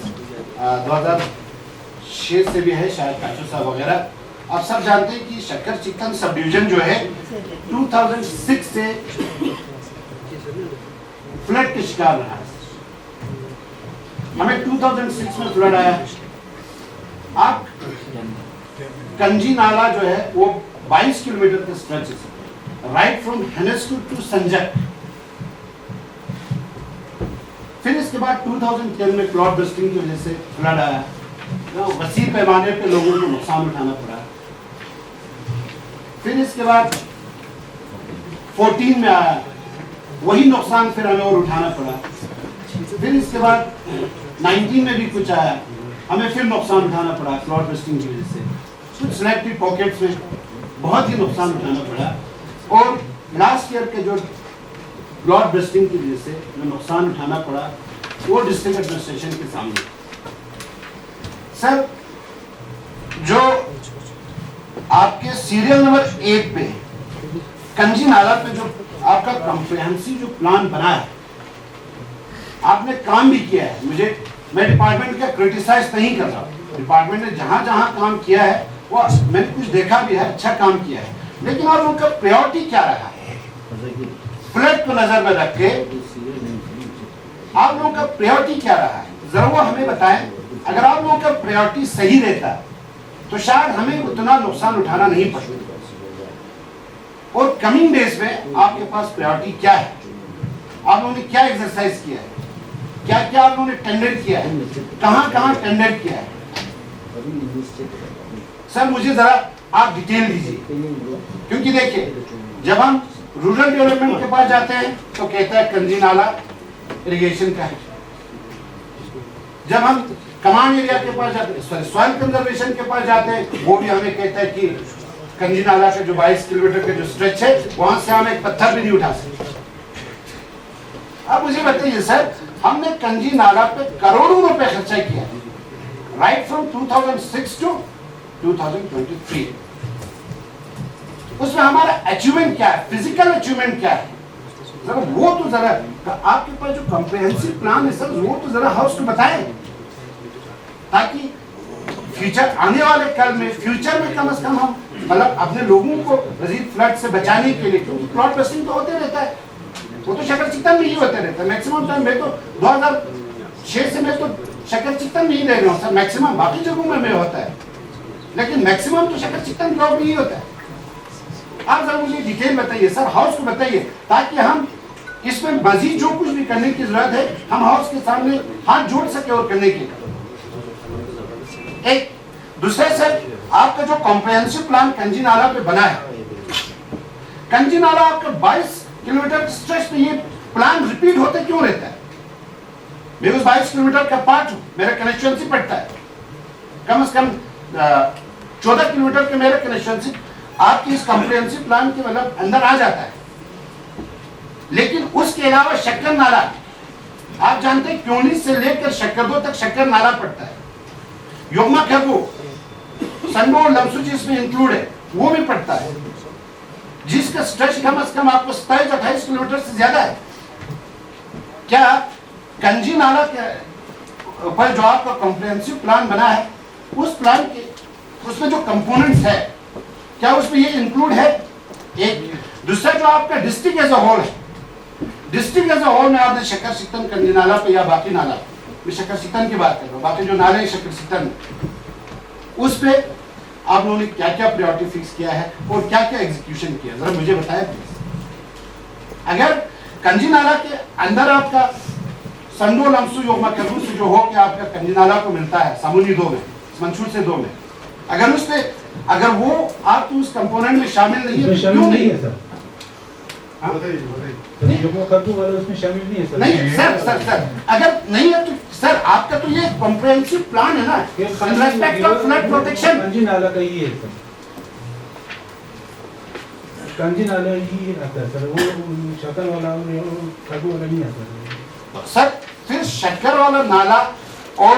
2006 से भी है, शायद काचू साहब वगैरह, आप सब जानते हैं कि शक्कर चिकन सब डिवीजन जो है 2006 से फ्लड के शिकार रहा है। हमें 2006 में फ्लड आया। आप कंजी नाला जो है वो 22 किलोमीटर का स्ट्रेच है, राइट फ्रॉम हेनेस्कू टू संजक। फिर इसके बाद 2010 में क्लॉड बस्टिंग की वजह से फ्लड आया, वसी पैमाने पे लोगों को नुकसान उठाना पड़ा। फिर इसके बाद 14 में आया, वही नुकसान फिर हमें और उठाना पड़ा। फिर इसके बाद 19 में भी कुछ आया, हमें फिर नुकसान उठाना पड़ा क्लॉड बस्टिंग की वजह से। कुछ सिलेक्टिव पॉकेट्स में बहुत ही नुकसान उठाना पड़ा। और लास्ट ईयर के जो क्लॉड बस्टिंग की वजह से जो नुकसान उठाना पड़ा वो डिस्ट्रिक्ट एडमिनिस्ट्रेशन के सामने। सर, जो आपके सीरियल नंबर 1 पे कंजी नाला पे जो आपका कॉम्प्रिहेंसिव जो प्लान बना है, आपने काम भी किया है। मैं डिपार्टमेंट का क्रिटिसाइज नहीं कर रहा, डिपार्टमेंट ने जहां जहां काम किया है वो मैंने कुछ देखा भी है, अच्छा काम किया है। लेकिन आप लोगों का प्रायोरिटी क्या रहा है? फ्लड को नजर में रख के आप लोगों का प्रायोरिटी क्या रहा है, जरा वो हमें बताएं। अगर आप लोगों का प्रायोरिटी सही रहता तो शायद हमें उतना नुकसान उठाना नहीं पड़ता। और कमिंग डेज में आपके पास प्रायोरिटी क्या है? आप लोगों ने क्या एक्सरसाइज किया है, क्या क्या आप लोगों ने टेंडर किया है, कहां कहां टेंडर किया है? सर मुझे जरा आप डिटेल दीजिए, क्योंकि देखिए जब हम रूरल डेवलपमेंट के पास जाते हैं तो कहता है कंजी नाला इरिगेशन का है। जब हम कमांड एरिया के पास जाते हैं, सॉइल कंजर्वेशन के पास जाते हैं, वो भी हमें कहता है कि कंजी नाला के जो 22 किलोमीटर के जो स्ट्रेच है वहां से हम एक पत्थर भी नहीं उठा सकते। अब मुझे बताइए सर, हमने कंजी नाला पे करोड़ों रुपए खर्चा किया, राइट फ्रॉम 2006 टू 2023। उसमें हमारा अचीवमेंट क्या है, फिजिकल अचीवमेंट क्या है? जरा वो तो जरा आपके पास जो कॉम्प्रिहेंसिव प्लान है सर, वो तो जरा हाउस को बताएं, ताकि फ्यूचर आने वाले कल में, फ्यूचर में कम से कम हम मतलब अपने लोगों को मजीद फ्लड से बचाने के लिए, क्योंकि क्लॉड बस्टिंग तो होते रहता है, वो तो शक्कर चिकन में ही होते रहता है मैक्सिमम टाइम। मैं तो 2006 से मैं तो शक्कर चिकन में ही रह रहा हूँ सर, मैक्सिमम बाकी जगहों में होता है, लेकिन मैक्सिमम तो शक्कर चिकन क्लॉड में ही होता है। आप जरा मुझे डिटेल बताइए सर, हाउस को बताइए, ताकि हम इसमें मजीद जो कुछ भी करने की जरूरत है हम हाउस के सामने हाथ जोड़ सके और करने के। एक दूसरा सर, आपका जो कॉम्प्रिहेंसिव प्लान कंजी नाला पे बना है, कंजी नाला आपका 22 किलोमीटर स्ट्रेच पे ये प्लान रिपीट होते क्यों रहता है? मैं उस 22 किलोमीटर का पार्ट हूं, मेरा कनेक्शंसी पड़ता है, कम से कम 14 किलोमीटर के मेरा कनेक्शंसी आपकी इस कॉम्प्रिहेंसिव प्लान के मतलब अंदर आ जाता है। लेकिन उसके अलावा शक्कर नाला, आप जानते हैं क्योंली से लेकर शक्करदो तक शक्कर नाला पड़ता है, योगमा खरगो, संडो और लमसू जिसमें इंक्लूड है वो भी पड़ता है, जिसका स्ट्रेच कम से कम आपको 27-28 किलोमीटर से ज्यादा है। क्या कंजी नाला के ऊपर जो आपका कॉम्प्रिहेंसिव प्लान बना है, उस प्लान के उसमें जो कंपोनेंट्स है क्या उसमें ये इंक्लूड है? एक दूसरा जो आपका डिस्ट्रिक्ट एज अ होल है, डिस्ट्रिक्ट एज अ होल में आपने शक्कर सिकतन कंजी नाला पे या बाकी नाला, मैं शक्कर सिकतन की बात कर रहा हूँ, बाकी जो नाले शक्कर सिकतन उस पे आप लोगों ने क्या क्या प्रायोरिटी फिक्स किया है और क्या क्या एग्जीक्यूशन किया, जरा मुझे बताएं प्लीज। अगर कंजी नाला के अंदर आपका संडो लमसू योगमा खरबूज से जो हो के आपका कंजीनाला को मिलता है सामुनी 2 में, मंशूर से 2 में, अगर उसमें अगर वो आपकी उस कंपोनेंट में शामिल नहीं है, क्यों नहीं है सर?
उसमें शामिल नहीं है सर।
नहीं सर अगर नहीं है तो सर आपका तो ये कॉम्प्रिहेंसिव प्लान है ना, in respect of flood protection.
कंजीनाला का ही है सर, कंजीनाला ही आता है सर, वो शक्कर वाला खरबूज वाला नहीं आता
सर। फिर शक्कर वाला नाला और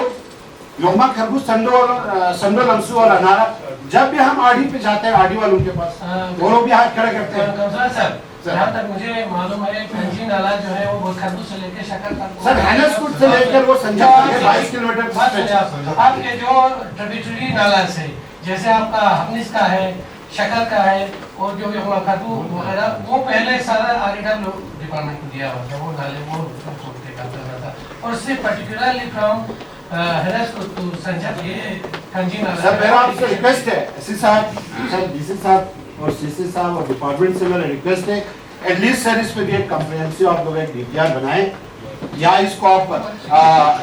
योमा खरबूज संडो लमसू वाला नाला, जब भी हम आड़ी पे जाते हैं आड़ी वालों के पास, वो लोग भी हाथ खड़े करते हैं।
सर जहाँ तक मुझे मालूम है कंजी नाला जो है वो खरबूज से लेकर शक्कर तक,
सर हैनसकुट से लेकर वो संजय 22 किलोमीटर
आपके जो ट्रिब्यूटरी नाला से, जैसे आपका हफनिस का है, शक्कर का है, और जो खातू वगैरह, वो पहले सारा आरडब्ल्यू डिपार्टमेंट को दिया हुआ था, वो नाले वो करता था, और सिर्फ पर्टिकुलरली फ्रॉम हैनसकुट टू संजय ये कंजी नाला।
सर मेरा आपसे रिक्वेस्ट है, एससी साहब, सर डीसी साहब और सीसी साहब और डिपार्टमेंट से मेरा रिक्वेस्ट है, एटलीस्ट सर इस पे भी एक कम्प्रिहेंसिव आप लोग एक डीपीआर बनाएं, या इसको आप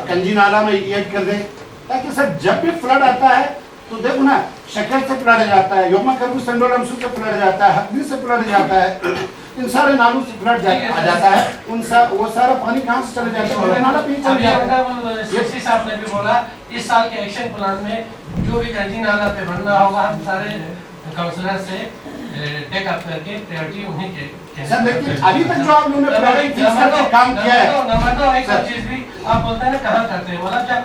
कंजी नाला में ऐड कर दें, ताकि सर जब भी फ्लड आता है तो देखो ना, शक्कर से फ्लड जाता है, योमा खरबूज संडो लमसू से फ्लड जाता है, हकनी से फ्लड जाता है, इन सारे नालों से फ्लड आ जाता है, वो सारा पानी कहाँ से चले जाता है? नाला पे चल जाता है।
सीसी साहब ने भी बोला इस साल के एक्शन प्लान में जो भी कंजी नाला पे बनना होगा, हम सारे काउंसलर से टेक अप करके प्रायोरिटी उन्हीं के।
सर लेकिन अभी तक जो आप लोगों ने प्रायोरिटी फिक्स करके काम किया है,
नंबर 2 एक और चीज भी आप बोलते हैं ना कहाँ करते हैं, मतलब जब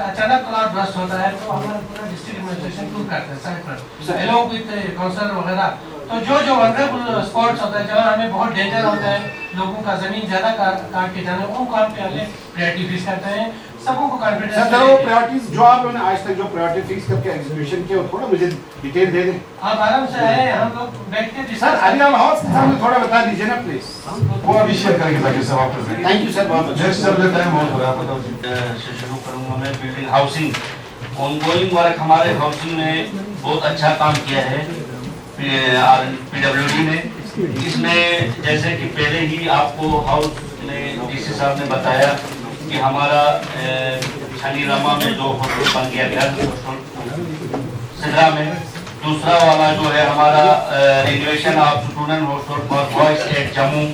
अचानक क्लाउड बर्स्ट होता है तो हमारा पूरा डिस्ट्रिक्ट एडमिनिस्ट्रेशन टूर करते हैं साइड पर एलोंग विद काउंसलर वगैरह, तो जो वनरेबल स्पॉट्स होता है जहाँ हमें बहुत डेंजर होता है, लोगों का जमीन ज्यादा काट के जाना, उन काम पे हमें प्रायोरिटी फिक्स करते हैं, सबों को कॉन्फिडेंस।
सर वो प्रायोरिटीज जो आप लोगों ने आज तक जो प्रायोरिटी फिक्स करके एग्जीक्यूशन किया, वो थोड़ा मुझे डिटेल दे दें।
आप आराम से आए, हम लोग बैठ के
सर अभी आप हाउस के सामने थोड़ा बता दीजिए ना प्लीज,
वो अभी शेयर करेंगे ताकि सब आप
थैंक यू सर, बहुत
नेक्स्ट सर टाइम बहुत हो रहा है, बताओ
से शुरू करूंगा मैं। बिल्डिंग हाउसिंग ऑनगोइंग वर्क हमारे हाउसिंग ने बहुत अच्छा काम किया है पीडब्ल्यूडी ने। इसमें जैसे कि पहले ही आपको हाउस में डीसी साहब ने बताया कि हमारा छानी रमा में जो होटल बन गया सिदरा में, दूसरा वाला जो है हमारा renovation of student hostel for boys at Jammu,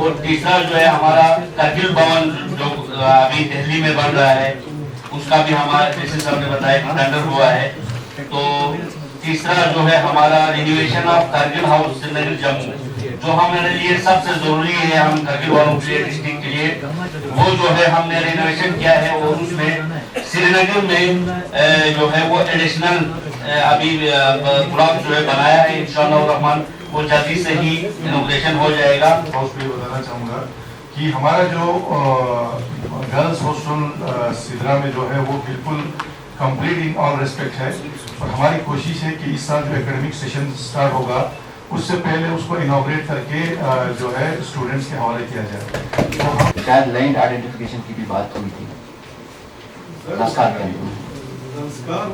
और तीसरा जो है हमारा कारगिल भवन जो अभी दिल्ली में बन रहा है, उसका भी हमारा डीसी साहब ने बताया कि टेंडर हुआ है। तो तीसरा जो है हमारा renovation of Kargil house Srinagar Jammu, जो हमारे लिए सबसे जरूरी है, हम कारगिल वालों के लिए, डिस्ट्रिक्ट के लिए, वो जो है हमने रिनोवेशन किया है, और उसमें श्रीनगर में जो है वो एडिशनल अभी ब्लॉक जो है बनाया है, इंशाअल्लाह रहमान वो जल्दी से ही इनॉग्रेशन हो जाएगा।
हाउस पे बताना चाहूँगा कि हमारा जो गर्ल्स हॉस्टल सिदरा में जो है वो बिल्कुल कंप्लीट इन ऑल रेस्पेक्ट है, और हमारी कोशिश है कि इस साल जो एकेडमिक सेशन स्टार्ट होगा उससे पहले उसको इनॉग्रेट करके जो है स्टूडेंट्स के हवाले किया जाए।
तो शायद लैंड आइडेंटिफिकेशन की भी बात हुई थी
संस्कार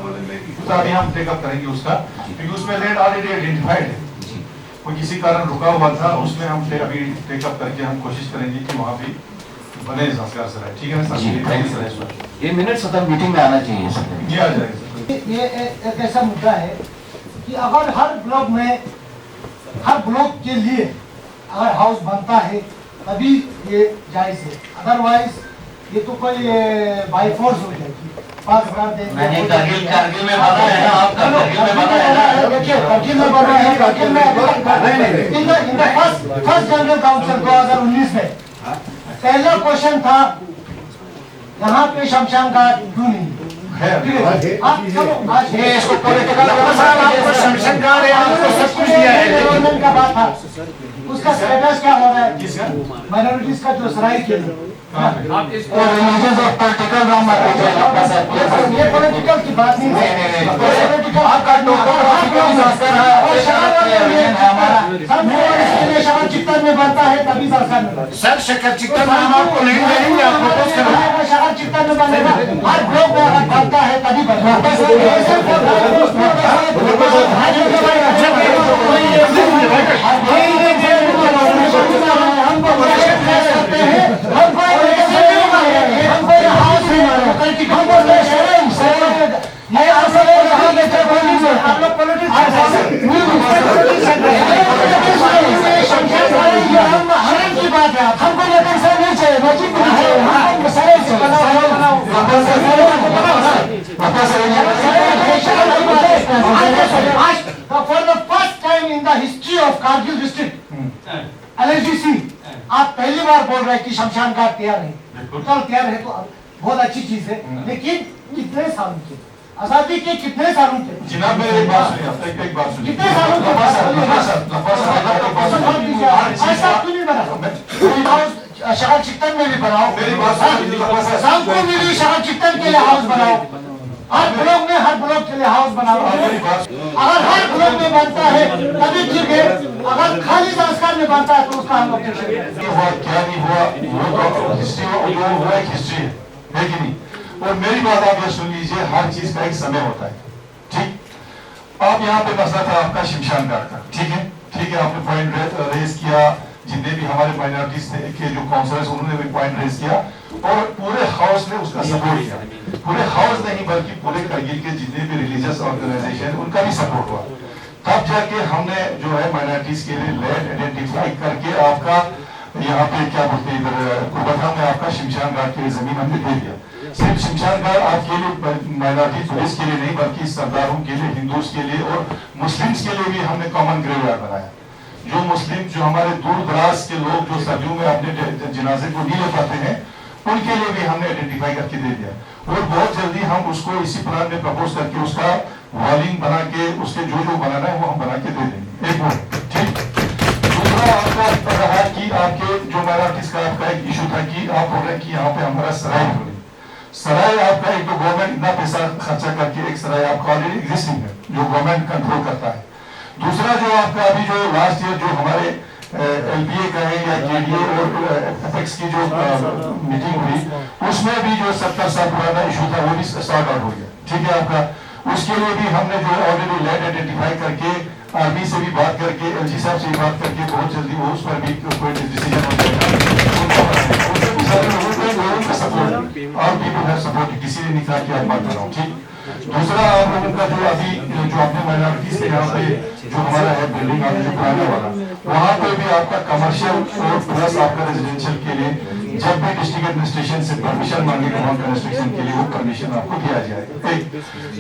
वाले में, अभी हम टेकअप करेंगे उसका, क्योंकि उसमें लैंड ऑलरेडी आइडेंटिफाइड है, कोई किसी कारण रुका हुआ था, उसमें हम अभी टेकअप करके हम कोशिश करेंगे कि वहाँ भी बने संस्कार सराय। ठीक है ना सर?
ये मिनट सदन मीटिंग में आना चाहिए सर,
ये आ जाएगा।
ये एक ऐसा मुद्दा है कि अगर हर ब्लॉक में, हर ब्लॉक के लिए अगर हाउस बनता है तभी ये जायज है, अदरवाइज ये तो कोई बाय फोर्स हो जाएगी। कारगिल
में बना है ना, आपका कारगिल में बना है ना,
देखिए कारगिल में बना है, कारगिल में in the first general council 2019 में पहला क्वेश्चन था यहाँ पे शमशान घाट क्यों नहीं
इसको पॉलिटिकल आपको शमशान घाट है, आपको सब कुछ दिया है,
गवर्नमेंट का बात था, उसका स्टेटस क्या हो रहा है? माइनॉरिटीज का जो सराय के ये पॉलिटिकल की बात नहीं है, शहर चित्तन में बनता है तभी सरकार में,
सर शक्कर चित्तन में हम आपको नहीं देंगे, आप प्रपोज करें,
शहर चित्तन में बनेगा, हर ब्लॉक में अगर बनता है तभी हम
कारगिल डिस्ट्रिक्ट LSDC, आप पहली बार बोल रहे हैं कि शमशान घाट तैयार है, टोटल तैयार है तो बहुत अच्छी चीज है, लेकिन कितने सालों के आजादी के कितने सालों के?
जनाब मेरी एक बात सुनिए, एक बात सुनिए,
कितने सालों के? ऐसा क्यों नहीं बना? हाउस शहर चिकन में भी बनाओ,
मेरी बात सुनिए,
शाम को भी शहर चिकन के लिए हाउस बनाओ, हर ब्लॉक में हर ब्लॉक के लिए हाउस बनाओ। अगर हर ब्लॉक में बनता है तभी ठीक है, अगर खाली संस्कार में बनता है तो उसका हम ऑब्जेक्शन
हुआ क्या नहीं हुआ वो तो हिस्ट्री हुआ एक हिस्ट्री है कि नहीं। और मेरी बात आप ये सुन लीजिए, हर चीज का एक समय होता है, ठीक। आप यहाँ पे मसला था आपका शमशान घाट का, ठीक है, आपने पॉइंट रेज किया, जितने भी हमारे माइनॉरिटीज के जो काउंसलर्स उन्होंने भी पॉइंट रेज किया और पूरे हाउस ने उसका सपोर्ट किया। पूरे हाउस नहीं बल्कि पूरे करगिल के जितने भी रिलीजियस ऑर्गेनाइजेशन उनका भी सपोर्ट हुआ। तब जाके हमने जो है माइनॉरिटीज के लिए लैंड आइडेंटिफाई करके आपका यहाँ पे क्या बोलते हैं इधर कुबथा में आपका शमशान घाट के लिए जमीन हमने दे दिया। सिर्फ शमशान घाट आपके लिए माइनॉरिटी पुलिस के लिए नहीं बल्कि सरदारों के लिए, हिंदूज के लिए और मुस्लिम्स के लिए भी हमने कॉमन ग्रेवयार्ड बनाया। जो मुस्लिम जो हमारे दूर दराज के लोग जो सर्दियों में अपने जनाजे को नहीं ले पाते हैं उनके लिए भी हमने आइडेंटिफाई करके दे दिया और बहुत जल्दी हम उसको इसी प्लान में प्रपोज करके उसका वॉलिंग बना के उसके जो बनाना है वो हम बना के दे देंगे। एक और ठीक। दूसरा आपका रहा कि आपके जो माइनॉरिटीज का आपका एक इशू था कि आप बोल रहे हैं कि यहाँ पे हमारा सराय हो रही, सराय आपका एक तो गवर्नमेंट इतना पैसा खर्चा करके एक सराय आपका ऑलरेडी एग्जिस्टिंग है जो गवर्नमेंट कंट्रोल करता है। दूसरा जो आपका अभी जो लास्ट ईयर जो हमारे LPA का है या KDA और एपेक्स की जो मीटिंग हुई उसमें भी जो 70 साल पुराना इशू था वो भी सॉर्ट आउट हो गया, ठीक है आपका। उसके लिए भी हमने जो ऑलरेडी लैंड आइडेंटिफाई करके आर्मी से भी बात करके LG साहब से भी बात करके बहुत जल्दी वो उस पर भी कोई डिसीजन हो जाएगा। लोगों का सपोर्ट और पीपल हैव सपोर्ट, किसी ने नहीं कहा कि आप बात कर रहा हूँ, ठीक। दूसरा आप लोगों का जो अभी जो अपने माइनॉरिटीज के यहाँ पे जो हमारा है बिल्डिंग आपने जो पुराना वाला वहाँ पे भी आपका कमर्शियल और प्लस आपका रेजिडेंशियल के लिए जब भी डिस्ट्रिक्ट एडमिनिस्ट्रेशन से परमिशन मांगेगा वहाँ कंस्ट्रक्शन के लिए वो परमिशन आपको दिया जाएगा। एक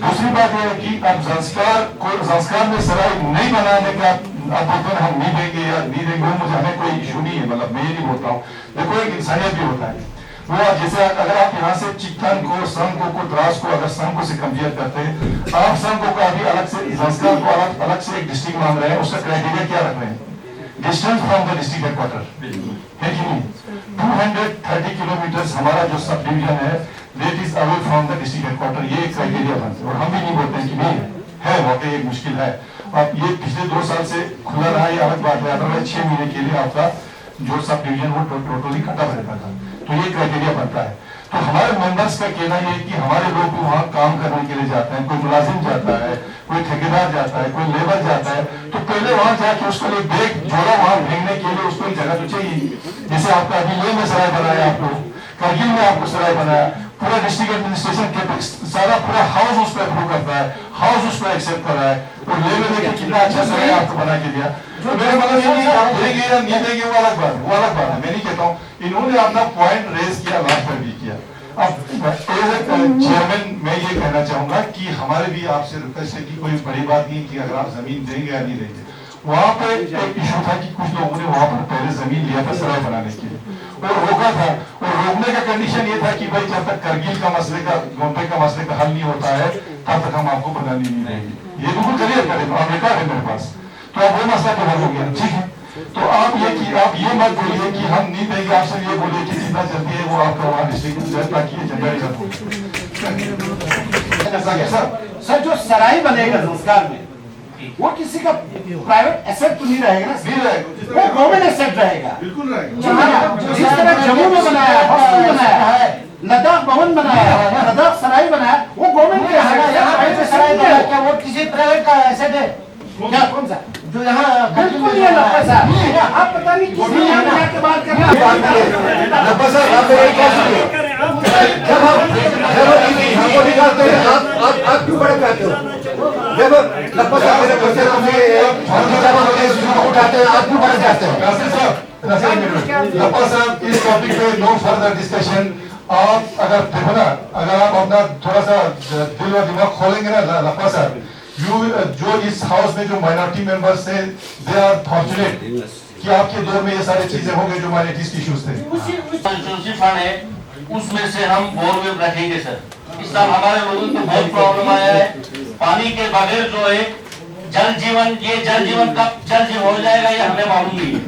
दूसरी बात यह है कि अब संस्कार में सराय नहीं बनाने का आप बोलते हम नहीं देंगे या नहीं देंगे, वो मुझे हमें कोई इशू नहीं है, मतलब मैं ये नहीं बोलता हूँ, देखो एक इंसानियत भी होता है वो जैसे अगर आप यहाँ से चिकन को संघ को द्रास को अगर संघ से कंपेयर करते हैं आप संघ को अभी अलग से संस्कार को अलग से एक डिस्ट्रिक्ट मांग रहे हैं, उसका क्राइटेरिया क्या रख रहे हैं? Distance from the district headquarter है कि नहीं। 230 किलोमीटर हमारा जो सब डिवीजन है that is away from the district headquarter, ये एक क्राइटेरिया बनता है और हम भी नहीं बोलते हैं कि नहीं है वाकई एक मुश्किल है। अब ये पिछले 2 साल से खुला रहा ये अलग बात है, अदरवाइज 6 महीने के लिए आपका जो सब डिवीजन वो टोटली कटा रहता था, तो ये क्राइटेरिया बनता है। तो हमारे मेंबर्स का कहना ये है कि हमारे लोग भी वहाँ काम करने के लिए जाते हैं, कोई मुलाजिम जाता है, कोई ठेकेदार जाता है, कोई लेबर जाता है, तो पहले वहाँ जाके उसको लिए बैग जोड़ा वहाँ फेंकने के लिए उसको एक जगह तो चाहिए। जैसे आपका अभी लेह में सराय बनाया, आपको करगिल में आपको सराय बनाया, पूरा डिस्ट्रिक्ट एडमिनिस्ट्रेशन के सारा पूरा हाउस उसको अप्रूव करता है, हाउस उसको एक्सेप्ट कर रहा है और लेह में देखिए कितना अच्छा सराय आपको बना के दिया। तो मेरे मतलब ये नहीं आप देंगे या नहीं देंगे वो अलग बात है, मैं नहीं कहता हूँ। इन्होंने अपना पॉइंट रेज किया, लास्ट पर भी किया। अब चेयरमैन मैं ये कहना चाहूंगा कि हमारे भी आपसे रिक्वेस्ट है कि कोई बड़ी बात नहीं कि अगर आप जमीन देंगे या नहीं देंगे। वहाँ पे एक इशू था कि कुछ लोगों ने वहाँ पर पहले जमीन लिया था सराय बनाने के लिए और रोका था, और रोकने का कंडीशन ये था कि भाई जब तक करगिल का मसले का गोंडे का मसले का हल नहीं होता है तब तक हम आपको बनानी नहीं देंगे। ये बिल्कुल क्लियर करें तो अमेरिका है मेरे पास, तो अब वो मसला तो हल हो गया, ठीक है। तो आप ये मत बोलिए कि हम नहीं देंगे, आपसे ये बोलिए कि जितना जल्दी है वो आपका वहाँ डिस्ट्रिक्ट ताकि ये जनरल
सर जो सराय बनेगा संस्कार में वो किसी का प्राइवेट एसेट तो नहीं रहेगा ना, वो गवर्नमेंट एसेट रहेगा, बिल्कुल रहेगा। जिस तरह जम्मू में बनाया, हॉस्टल बनाया है, लद्दाख भवन बनाया है, लद्दाख सराय बनाया, वो गवर्नमेंट का है। सराय बनाया क्या वो किसी प्राइवेट का एसेट है क्या? कौन सा जो यहाँ बिल्कुल ये पैसा आप पता नहीं किसी यहाँ के बात कर रहे हैं।
हमको निकालते हैं आप क्यों बड़े कहते हो? जब लप्पा साहब मेरे बच्चे उठाते हैं आप क्यों बड़े कहते हो?
लप्पा साहब इस टॉपिक पे नो फर्दर डिस्कशन। आप अगर देखो ना, अगर आप अपना थोड़ा सा दिल और दिमाग खोलेंगे ना लप्पा साहब, जो इस हाउस में जो माइनॉरिटी मेंबर्स थे, दे आर फॉर्चुनेट कि आपके दौर में ये सारी चीजें हो गई जो माइनॉरिटीज के इश्यूज थे।
फंड है उसमें से हम बोरवेल रखेंगे सर। इस साल हमारे लोगों को बहुत प्रॉब्लम आया है, पानी के बगैर जो है जल जीवन कब जल जीवन हो जाएगा ये हमें मालूम नहीं है।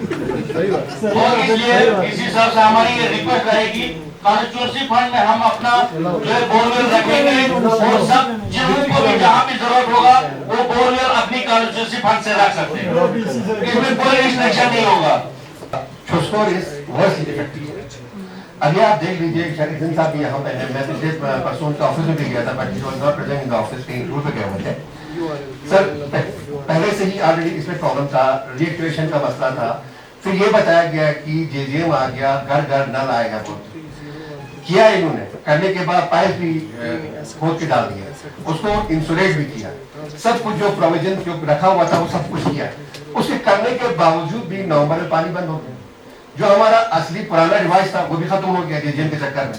और इसलिए इसी हिसाब से हमारी ये रिक्वेस्ट रहेगी, कॉन्स्टिट्यूएंसी फंड में हम अपना जो है बोरवेल रखेंगे और सब जिलों को भी जहाँ भी जरूरत होगा वो बोरवेल अपनी कॉन्स्टिट्यूएंसी फंड से रख सकते हैं, इसमें कोई रिस्ट्रिक्शन नहीं होगा।
अभी आप देख लीजिए, शरीफ साहब भी यहाँ पे है, मैं पिछले परसों उनके ऑफिस में भी गया था, but he was not present in the office, कहीं टूर पे गए हुए थे। सर पहले से ही ऑलरेडी इसमें प्रॉब्लम था, रीएक्टिवेशन का मसला था, फिर ये बताया गया कि जेजेएम आ गया, घर घर नल आएगा, बहुत किया इन्होंने, करने के बाद पाइप भी खोद के डाल दिया, उसको इंसुलेट भी किया, सब कुछ जो प्रोविजन जो रखा हुआ था वो सब कुछ किया। उसके करने के बावजूद भी नवंबर में पानी बंद हो गया। जो हमारा असली पुराना रिवाज था वो भी खत्म हो गया जेजेएम के चक्कर में।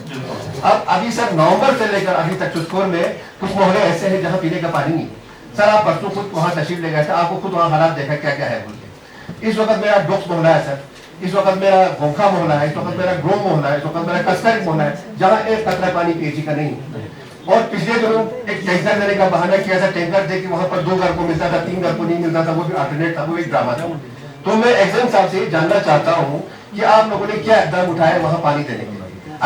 अब अभी सर नवंबर से लेकर अभी तक चुस्कोर में कुछ मोहल्ले ऐसे हैं जहाँ पीने का पानी नहीं है। सर आप परसों खुद वहाँ तशरीफ ले गए थे, आपको खुद वहाँ हालात देखा क्या क्या है बोल के। इस वक्त मेरा डोक्स मोहल्ला है सर, इस वक्त मेरा गोंखा मोहल्ला है, इस वक्त मेरा ग्रोम मोहल्ला है, इस वक्त मेरा कस्करी मोहल्ला है, जहाँ एक कतरा पानी पीएचई का नहीं है। और पिछले दिनों एक टैंकर देने का बहाना किया था, टैंकर दे के वहाँ पर 2 घर को मिलता था, 3 घर को नहीं मिलता था, वो भी अल्टरनेट था, वो एक ड्रामा था। तो मैं एग्जाम साहब से जानना चाहता हूँ कि आप लोगों ने क्या इकदाम उठाया वहाँ पानी देने के लिए।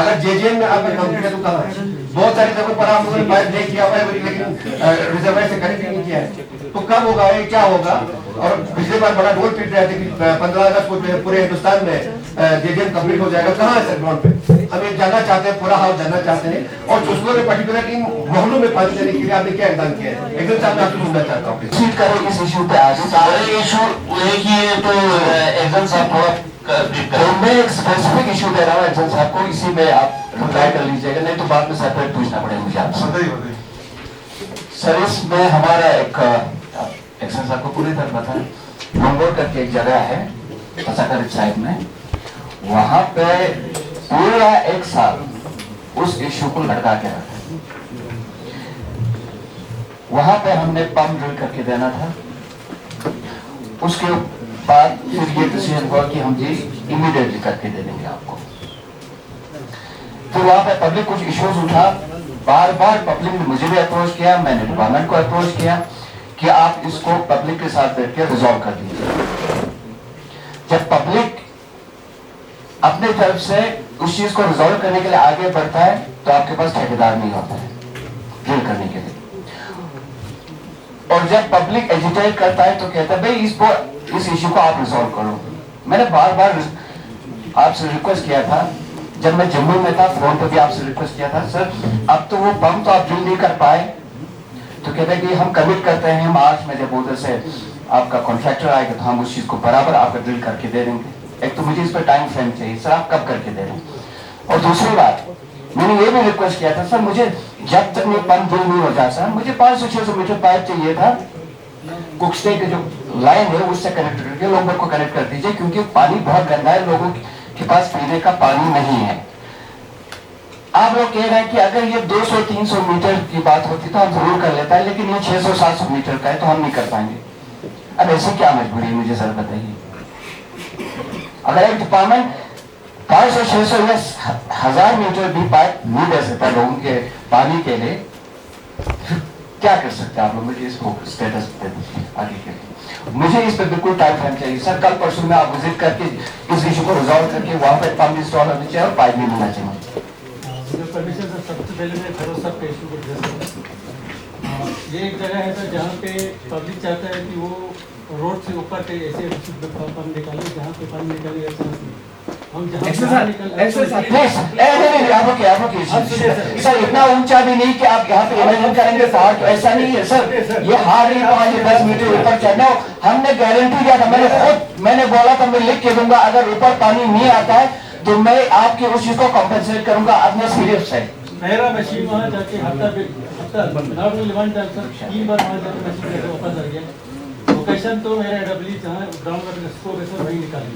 अगर जेजेएम में आपका कंप्लीट है तो कहाँ है? बहुत सारी जगहों पर आप लोगों ने पाइप नहीं किया हुआ है, लेकिन रिजर्वायर से कनेक्ट नहीं किया है, तो कब होगा ये, क्या होगा? और पिछले बार बड़ा डोल पीट रहे थे कि 15 अगस्त को पूरे हिंदुस्तान में जेजेएम कंप्लीट हो जाएगा, कहाँ है सर ग्राउंड पे? हम ये जानना चाहते हैं, पूरा हाउस जानना चाहते हैं। और चुस्कोर में पर्टिकुलर इन मोहल्लों में पानी देने के लिए आपने क्या इकदाम किया है? एकदम साहब मैं आपसे सुनना चाहता हूँ
इस इशू पे आगे सारे इशू एक ही है, तो एकदम साहब थोड़ा तो मैं एक स्पेसिफिक इशू दे रहा हूँ एक्शन साहब को, इसी में आप रिप्लाई कर लीजिएगा, नहीं तो बाद में सेपरेट पूछना पड़ेगा मुझे आपसे। सर इसमें हमारा एक एक्शन साहब को पूरी तरह पता है, मंगोर करके एक जगह है पसाकर साइड में, वहां पे पूरा 1 साल उस इशू को लटका के रखा। वहां पे हमने पंप ड्रिल करके देना था, उसके बाद फिर ये डिसीजन हुआ कि हम जी इमीडिएटली करके दे देंगे आपको। फिर वहां पे पब्लिक कुछ इश्यूज उठा, बार बार पब्लिक ने मुझे भी अप्रोच किया, मैंने डिपार्टमेंट को अप्रोच किया कि आप इसको पब्लिक के साथ बैठ के रिजॉल्व कर दीजिए। जब पब्लिक अपने तरफ से उस चीज को रिजॉल्व करने के लिए आगे बढ़ता है तो आपके पास ठेकेदार नहीं होता है ड्रिल करने के लिए, और जब पब्लिक एजिटेट करता है तो कहता है भाई इस इश्यू को आप रिजॉल्व करो। मैंने बार बार आपसे रिक्वेस्ट किया था, जब मैं जम्मू में था फोन पर भी आपसे रिक्वेस्ट किया था, सर अब तो वो पंप तो आप ड्रिल नहीं कर पाए, तो कहते हैं कि हम कमिट करते हैं मार्च में जब उधर से आपका कॉन्ट्रैक्टर आएगा तो हम उस चीज को बराबर आपका ड्रिल करके दे देंगे। एक तो मुझे इस पर टाइम फ्रेम चाहिए, सर आप कब करके दे रहे हैं? और दूसरी बात मैंने ये भी रिक्वेस्ट किया था, सर मुझे जब तक मैं पंप ड्रिल नहीं हो जाता, मुझे 500-600 मीटर पाइप चाहिए था, कुकस्टे के जो लाइन है उससे कनेक्ट करके लोगों को कनेक्ट कर दीजिए, क्योंकि पानी बहुत गंदा है, लोगों के पास पीने का पानी नहीं है। आप लोग कह रहे हैं कि अगर ये 200-300 मीटर की बात होती तो हम जरूर कर लेता है, लेकिन ये 600-700 मीटर का है तो हम नहीं कर पाएंगे। अब ऐसी क्या मजबूरी है मुझे सर बताइए? अगर एक डिपार्टमेंट 500-600 या 1000 मीटर भी पाइप नहीं दे सकता लोगों के पानी के लिए, क्या कर सकते हैं आप लोग? मुझे इसको स्टेटस दे दीजिए आगे के लिए। मुझे इस पर बिल्कुल टाइम फ्रेम चाहिए सर। कल परसों में आप विजिट करके इस इशू को रिजॉल्व करके वहां पर पंप इंस्टॉल होना चाहिए और पाइप भी मिलना चाहिए।
परमिशन सर, सबसे पहले मैं भरोसा पे इशू को एड्रेस करूँ। ये एक जगह है सर जहाँ पे पब्लिक चाहता है कि वो रोड से ऊपर के ऐसे पंप निकाले जहाँ पे पानी निकाले, ऐसा नहीं। हम
सर इतना ऊंचा भी नहीं कि आप यहाँ पे इमेजिन करेंगे पहाड़, तो ऐसा नहीं है सर, ये हार्डली 5-10 मीटर ऊपर चढ़ना। हमने गारंटी दिया था, मैंने बोला था मैं लिख के दूंगा, अगर ऊपर पानी नहीं आता है तो मैं आपके उस चीज को कॉम्पेंसेट करूंगा अपने सीरियस से।
मेरा मशीन वहाँ जाके हफ्ता 3 बार वहाँ जाके मशीन वापस आ गया। लोकेशन तो मेरा डब्ल्यू जहाँ ग्राउंड वाटर स्कोप है सर वही निकाली।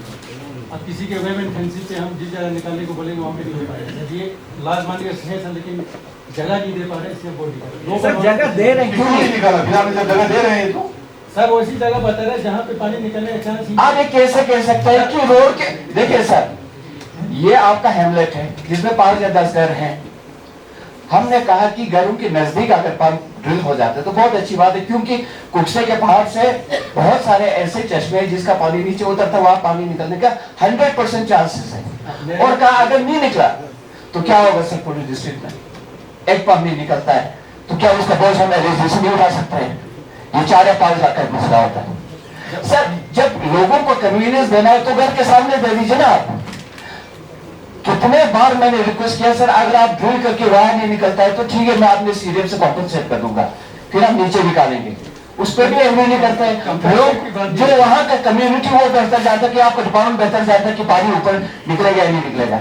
अब किसी के वेब एंड फेंसी पे हम जिस जगह निकालने को बोलेंगे वहाँ पे नहीं हो पाएगा। ये लाज मान के है सर, लेकिन जगह नहीं दे पा रहे, इसलिए बोर्ड निकाला।
सर जगह दे रहे हैं, क्यों नहीं निकाला? फिर आपने जब जगह दे रहे हैं तो
सर वैसी जगह बता रहे हैं जहाँ पे पानी निकलने का चांस ही।
आप ये कैसे कह सकते हैं कि रोड के, देखिए सर ये आपका हेमलेट है जिसमें 5 या 10 घर हैं। हमने कहा कि घरों के नजदीक अगर पंप ड्रिल हो जाते तो बहुत अच्छी बात है, क्योंकि कुक्से के पहाड़ से बहुत सारे ऐसे चश्मे हैं जिसका पानी नीचे उतरता, वहां पानी निकलने का 100% चांसेस है। और कहा अगर नहीं निकला तो क्या होगा सर? पूरे डिस्ट्रिक्ट में एक पंप नहीं निकलता है तो क्या उसका बोझ हम रेजिस्ट्रेशन नहीं उठा सकते हैं? ये 4 या 5 लाख का मसला होता है। सर जब लोगों को कन्वीनियंस देना है तो घर के सामने दे दीजिए ना आप। कितने बार मैंने रिक्वेस्ट किया सर अगर आप ड्रिल करके वहां नहीं निकलता है तो ठीक है, मैं अपने सीरियम से कॉम्पनसेट कर दूंगा, फिर हम नीचे निकालेंगे। उस पर भी एग्री नहीं करते हैं लोग। जो वहां का कम्युनिटी वो बेहतर जानता है कि आपका डिपार्टमेंट बेहतर जानता है कि पानी ऊपर निकलेगा या नहीं निकलेगा।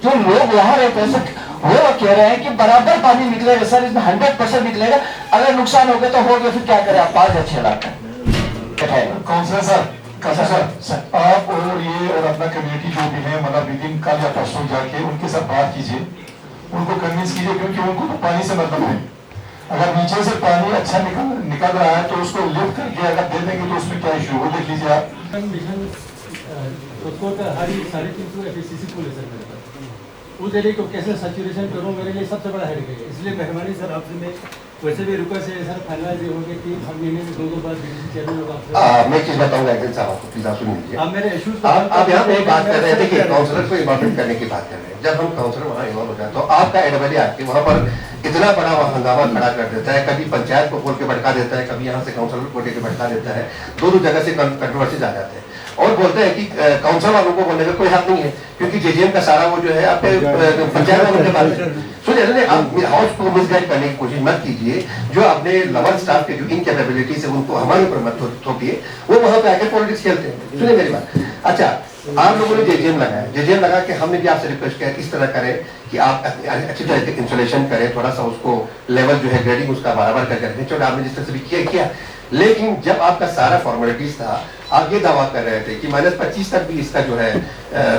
जो लोग वहां रहते हैं सर वो कह रहे हैं कि बराबर पानी निकलेगा सर, इसमें 100% निकलेगा। अगर नुकसान हो गया तो हो गया, फिर क्या करें आप? 5 या 6 लाख का।
काउंसलर सर, सर आप और ये और अपना कम्युनिटी जो भी है मतलब विदिन कल या परसों जाके उनके साथ बात कीजिए, उनको कन्विंस कीजिए, क्योंकि उनको तो पानी से मतलब है। अगर नीचे से पानी अच्छा निकल रहा है तो उसको लिफ्ट करके अगर दे देंगे तो उसमें क्या इशू है वो देख लीजिए आप।
हर 350 एफएससीसी पुल है सर मेरे पास। उस एरिया को कैसे सैचुरेशन करूँ मेरे लिए सबसे बड़ा हेडेक है। इसलिए मेहरबानी सर आपसे मैं वैसे भी रिक्वेस्ट है सर, फाइनलाइज हो गए 3 महीने में 2 बार डीसी चैनल होगा।
मैं एक चीज बताऊंगा एजेंट साहब आपको, प्लीज आप सुन लीजिए।
आप मेरे इश्यूज
आप यहाँ पे बात कर रहे थे कि काउंसलर को इन्वॉल्व करने की बात कर रहे हैं। जब हम काउंसलर वहाँ इन्वॉल्व हो जाए तो आपका एडवली आके वहाँ पर इतना बड़ा वहाँ हंगामा खड़ा कर देता है, कभी पंचायत को खोल के भड़का देता है, कभी यहाँ से काउंसलर को लेकर भड़का देता है। दोनों जगह से कंट्रोवर्सीज आ जाते हैं और बोलते हैं कि काउंसिल वालों को बोलने का कोई हक नहीं है क्योंकि जेजेएम का सारा वो जो है आपके पंचायत वालों के पास है। सुनिए, आप हाउस को मिसगाइड करने की कोशिश मत कीजिए। जो अपने लवर स्टाफ के जो इनकैपेबिलिटीज है उनको हमारे ऊपर मत थोपिए, वो वहां पे आके पॉलिटिक्स खेलते हैं। सुनिए मेरी बात। अच्छा, आप लोगों ने जेजेएम लगाया, जेजेएम लगा के हमने भी आपसे रिक्वेस्ट किया इस तरह करें कि आप अच्छी तरह से इंसुलेशन करें, थोड़ा सा उसको लेवल जो है ग्रेडिंग उसका बराबर करके रखें। चलो आपने जिस तरह से भी किया, लेकिन जब आपका सारा फॉर्मेलिटीज था, आप ये दावा कर रहे थे कि -25 तक भी इसका जो है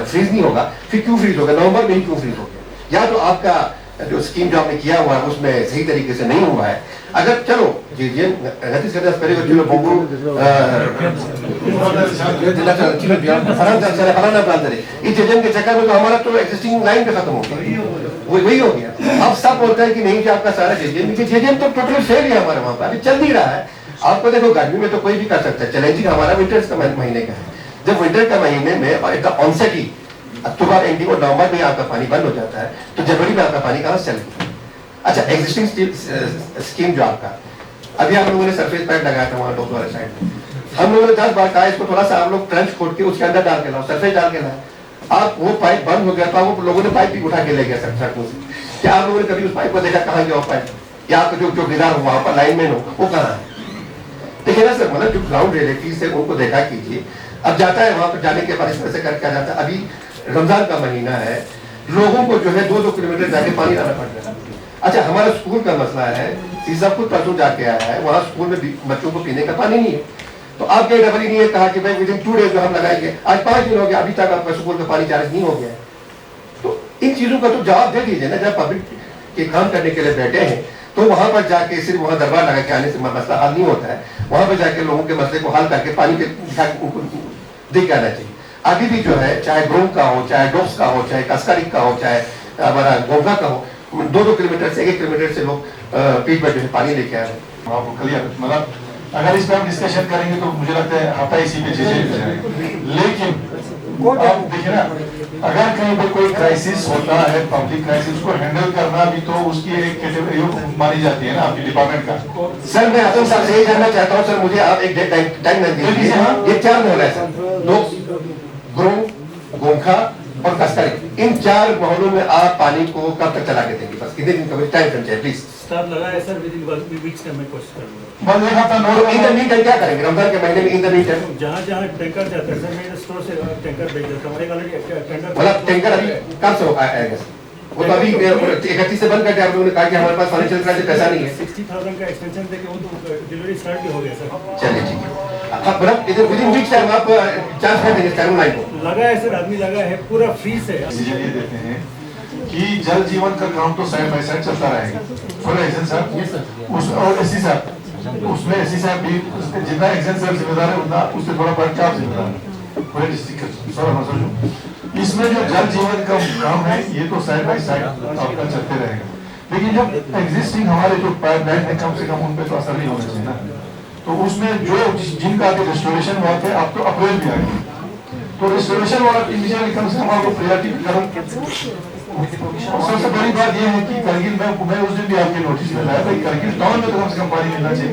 फ्रीज नहीं होगा, फिर क्यों फ्रीज होगा? नवंबर में ही क्यों फ्रीज हो गया? या तो आपका जो स्कीम जो आपने किया हुआ है उसमें सही तरीके से नहीं हुआ है। अगर चलो जेजेएम गति से करेगा चलो बोंगो इस जेजेएम के चक्कर में तो हमारा तो एक्जिस्टिंग लाइन पे खत्म हो गया, वही हो गया। अब सब बोलते हैं कि नहीं कि आपका सारा जेजेएम तो टोटली फेल है हमारे वहां पर, अभी चल नहीं रहा है। आपको देखो गर्मी में तो कोई भी कर सकता है, चैलेंजिंग हमारा विंटर्स का महीने का है। जब विंटर का महीने में ऑनसेट ही अक्टूबर एंडिंग और नवंबर में आपका पानी बंद हो जाता है तो जनवरी में आपका पानी कहाँ से चलेगा? अच्छा, एग्जिस्टिंग स्कीम जो आपका अभी आप लोगों ने सरफेस पाइप लगाया था वहाँ डोक वाले साइड में, हम लोगों ने 10 बार कहा इसको थोड़ा सा आप लोग ट्रंच खोद के उसके अंदर डाल के लाओ, सरफेस डाल के लाओ। आप वो पाइप बंद हो गया था, वो लोगों ने पाइप भी उठा के ले गया सड़कों से। क्या आप लोगों ने कभी उस पाइप को देखा? कहाँ गया वो पाइप? या आपका जो गिदार हो वहां पर लाइनमैन हो वो कहाँ है? देखिए ना सर, मतलब जो ग्राउंड रियलिटीज है उनको देखा कीजिए। अब जाता है वहां पर, जाने के बाद इस तरह से करके आ जाता है। अभी रमजान का महीना है, लोगों को जो है 2-2 किलोमीटर जाके पानी लाना पड़ रहा है। अच्छा, हमारा स्कूल का मसला है, सीसा खुद परसों जाके आया है, वहाँ स्कूल में बच्चों को पीने का पानी नहीं है। तो आपके डबल ही नहीं है कहा कि भाई विदिन 2 डेज में हम लगाएंगे, आज 5 दिन हो गया, अभी तक आपका स्कूल का पानी चार्ज नहीं हो गया है। तो इन चीजों का तो जवाब दे दीजिए ना। जब पब्लिक के काम करने के लिए बैठे हैं तो वहां पर जाके सिर्फ वहां दरबार लगा के आने से मसला हल नहीं होता है। वहां पर जाके लोगों के मसले को हल करके पानी के दिख जाना चाहिए। अभी भी जो है, चाहे ग्रोम का हो, चाहे डोक्स का हो, चाहे कस्कारिक का हो, चाहे हमारा गोगा का हो, 2-2 किलोमीटर से 1 किलोमीटर से लोग पीठ पर जो है पानी लेके आ रहे हैं।
आपको क्लियर, मतलब अगर इस पर हम डिस्कशन करेंगे तो मुझे लगता है हफ्ता इसी पे चीजें। लेकिन आप देखिए ना, अगर कहीं पर कोई क्राइसिस होता है, पब्लिक क्राइसिस, उसको हैंडल करना भी तो उसकी एक कैटेगरी मानी जाती है ना आपकी डिपार्टमेंट का।
सर मैं आजम साहब से यही जानना चाहता हूँ, सर मुझे आप एक टाइम दीजिए। ये 4 मोहल्ला है सर, ग्रोम, गोंखा और कस्कारी, इन 4 मोहल्लों में आप पानी को कब तक चला के देंगे? बस कितने दिन का टाइम फ्रेम चाहिए प्लीज?
स्टाफ लगा है सर, विदिन 1 वीक्स का मैं कोशिश करूंगा।
बस एक हफ्ता no.
In the meantime क्या करेंगे रमजान के महीने में? इन द मीन टाइम
जहाँ टैंकर जाता है सर, मैं स्टोर से टैंकर भेज देता हूँ।
मतलब टैंकर अभी कब से आएगा? वो तो अभी 31 से बंद करके आप लोगों ने कहा कि हमारे पास फाइनेंशियल क्राइसिस पैसा नहीं है।
60,000 का एक्सटेंशन देके वो तो डिलीवरी स्टार्ट भी हो गया सर।
चलिए ठीक है, मतलब इधर विदिन वीक्स टाइम आप चार्ज कर देंगे टाइम लाइन को?
लगा है सर, आदमी लगा है, पूरा फ्री से।
ये देते हैं कि जल जीवन का काम तो साइड बाय साइड चलता रहेगा। फॉर एग्जाम्पल साहब उस और एससी साहब उसमें एससी साहब भी जितना एग्जाम साहब जिम्मेदार है उतना उससे थोड़ा बढ़ के आप जिम्मेदार है पूरे डिस्ट्रिक्ट। इसमें जो जल जीवन का काम है ये तो साइड बाय साइड आपका चलते रहेगा, लेकिन जब एग्जिस्टिंग हमारे जो पाइपलाइन है कम से कम उन पे तो असर नहीं होना चाहिए ना। तो उसमें जो जिनका अभी रेस्टोरेशन हुआ थे अब तो अप्रैल भी आ गई, तो रेस्टोरेशन वाला इनिशियली कम से कम आपको प्रायोरिटी करो। सबसे बड़ी बात यह है कि करगिल में मैं उस दिन भी आपके नोटिस में लाया भाई करगिल टाउन में तो कम से कम पानी मिलना चाहिए।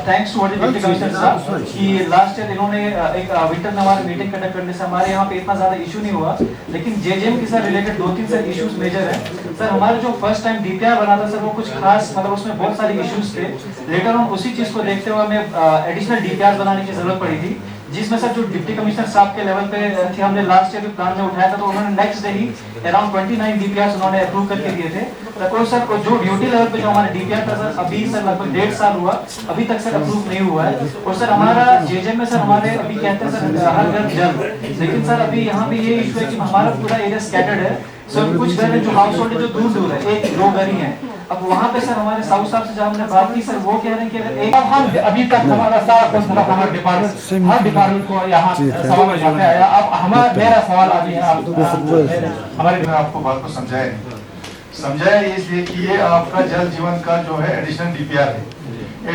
थैंक्स टू डिप्टी कमिश्नर साहब कि लास्ट ईयर इन्होंने एक विंटर में हमारी मीटिंग कंडक्ट करने से हमारे यहाँ पे इतना ज्यादा इशू नहीं हुआ, लेकिन जेजेएम के साथ रिलेटेड 2-3 सर इश्यूज मेजर है। सर हमारे जो फर्स्ट टाइम डीपीआर बना था सर वो कुछ खास मतलब उसमें बहुत सारे इश्यूज थे। लेटर ऑन उसी चीज को देखते हुए हमें एडिशनल डीपीआर बनाने की जरूरत पड़ी थी, जिसमें सर जो डिप्टी कमिश्नर साहब के लेवल पे थे हमने लास्ट ईयर भी प्लान में उठाया था, तो उन्होंने नेक्स्ट डे ही अराउंड 29 डीपीआर उन्होंने अप्रूव करके दिए थे। तो सर जो ड्यूटी लेवल पे जो हमारे डीपीआर था सर अभी सर लगभग 1.5 साल हुआ, अभी तक सर अप्रूव नहीं हुआ है। और सर हमारा जेजेएम में सर हमारे अभी कहते हैं सर हर घर जल, लेकिन सर अभी यहाँ पे ये इशू है कि हमारा पूरा एरिया स्कैटर्ड है। सर कुछ घर है जो हाउस होल्ड है जो दूर दूर है, 1-2 घर ही है। अब वहाँ पे सर हमारे साउथ साहब से जब हमने बात की सर वो कह रहे हैं कि अगर एक
हम अभी तक हमारा साथ हमारे डिपार्टमेंट हर डिपार्टमेंट को यहाँ सवाल उठाते आया। अब हमारा मेरा सवाल अभी है
हमारे आपको बात को समझाया इसलिए कि ये आपका जल जीवन का जो है एडिशनल डीपीआर है।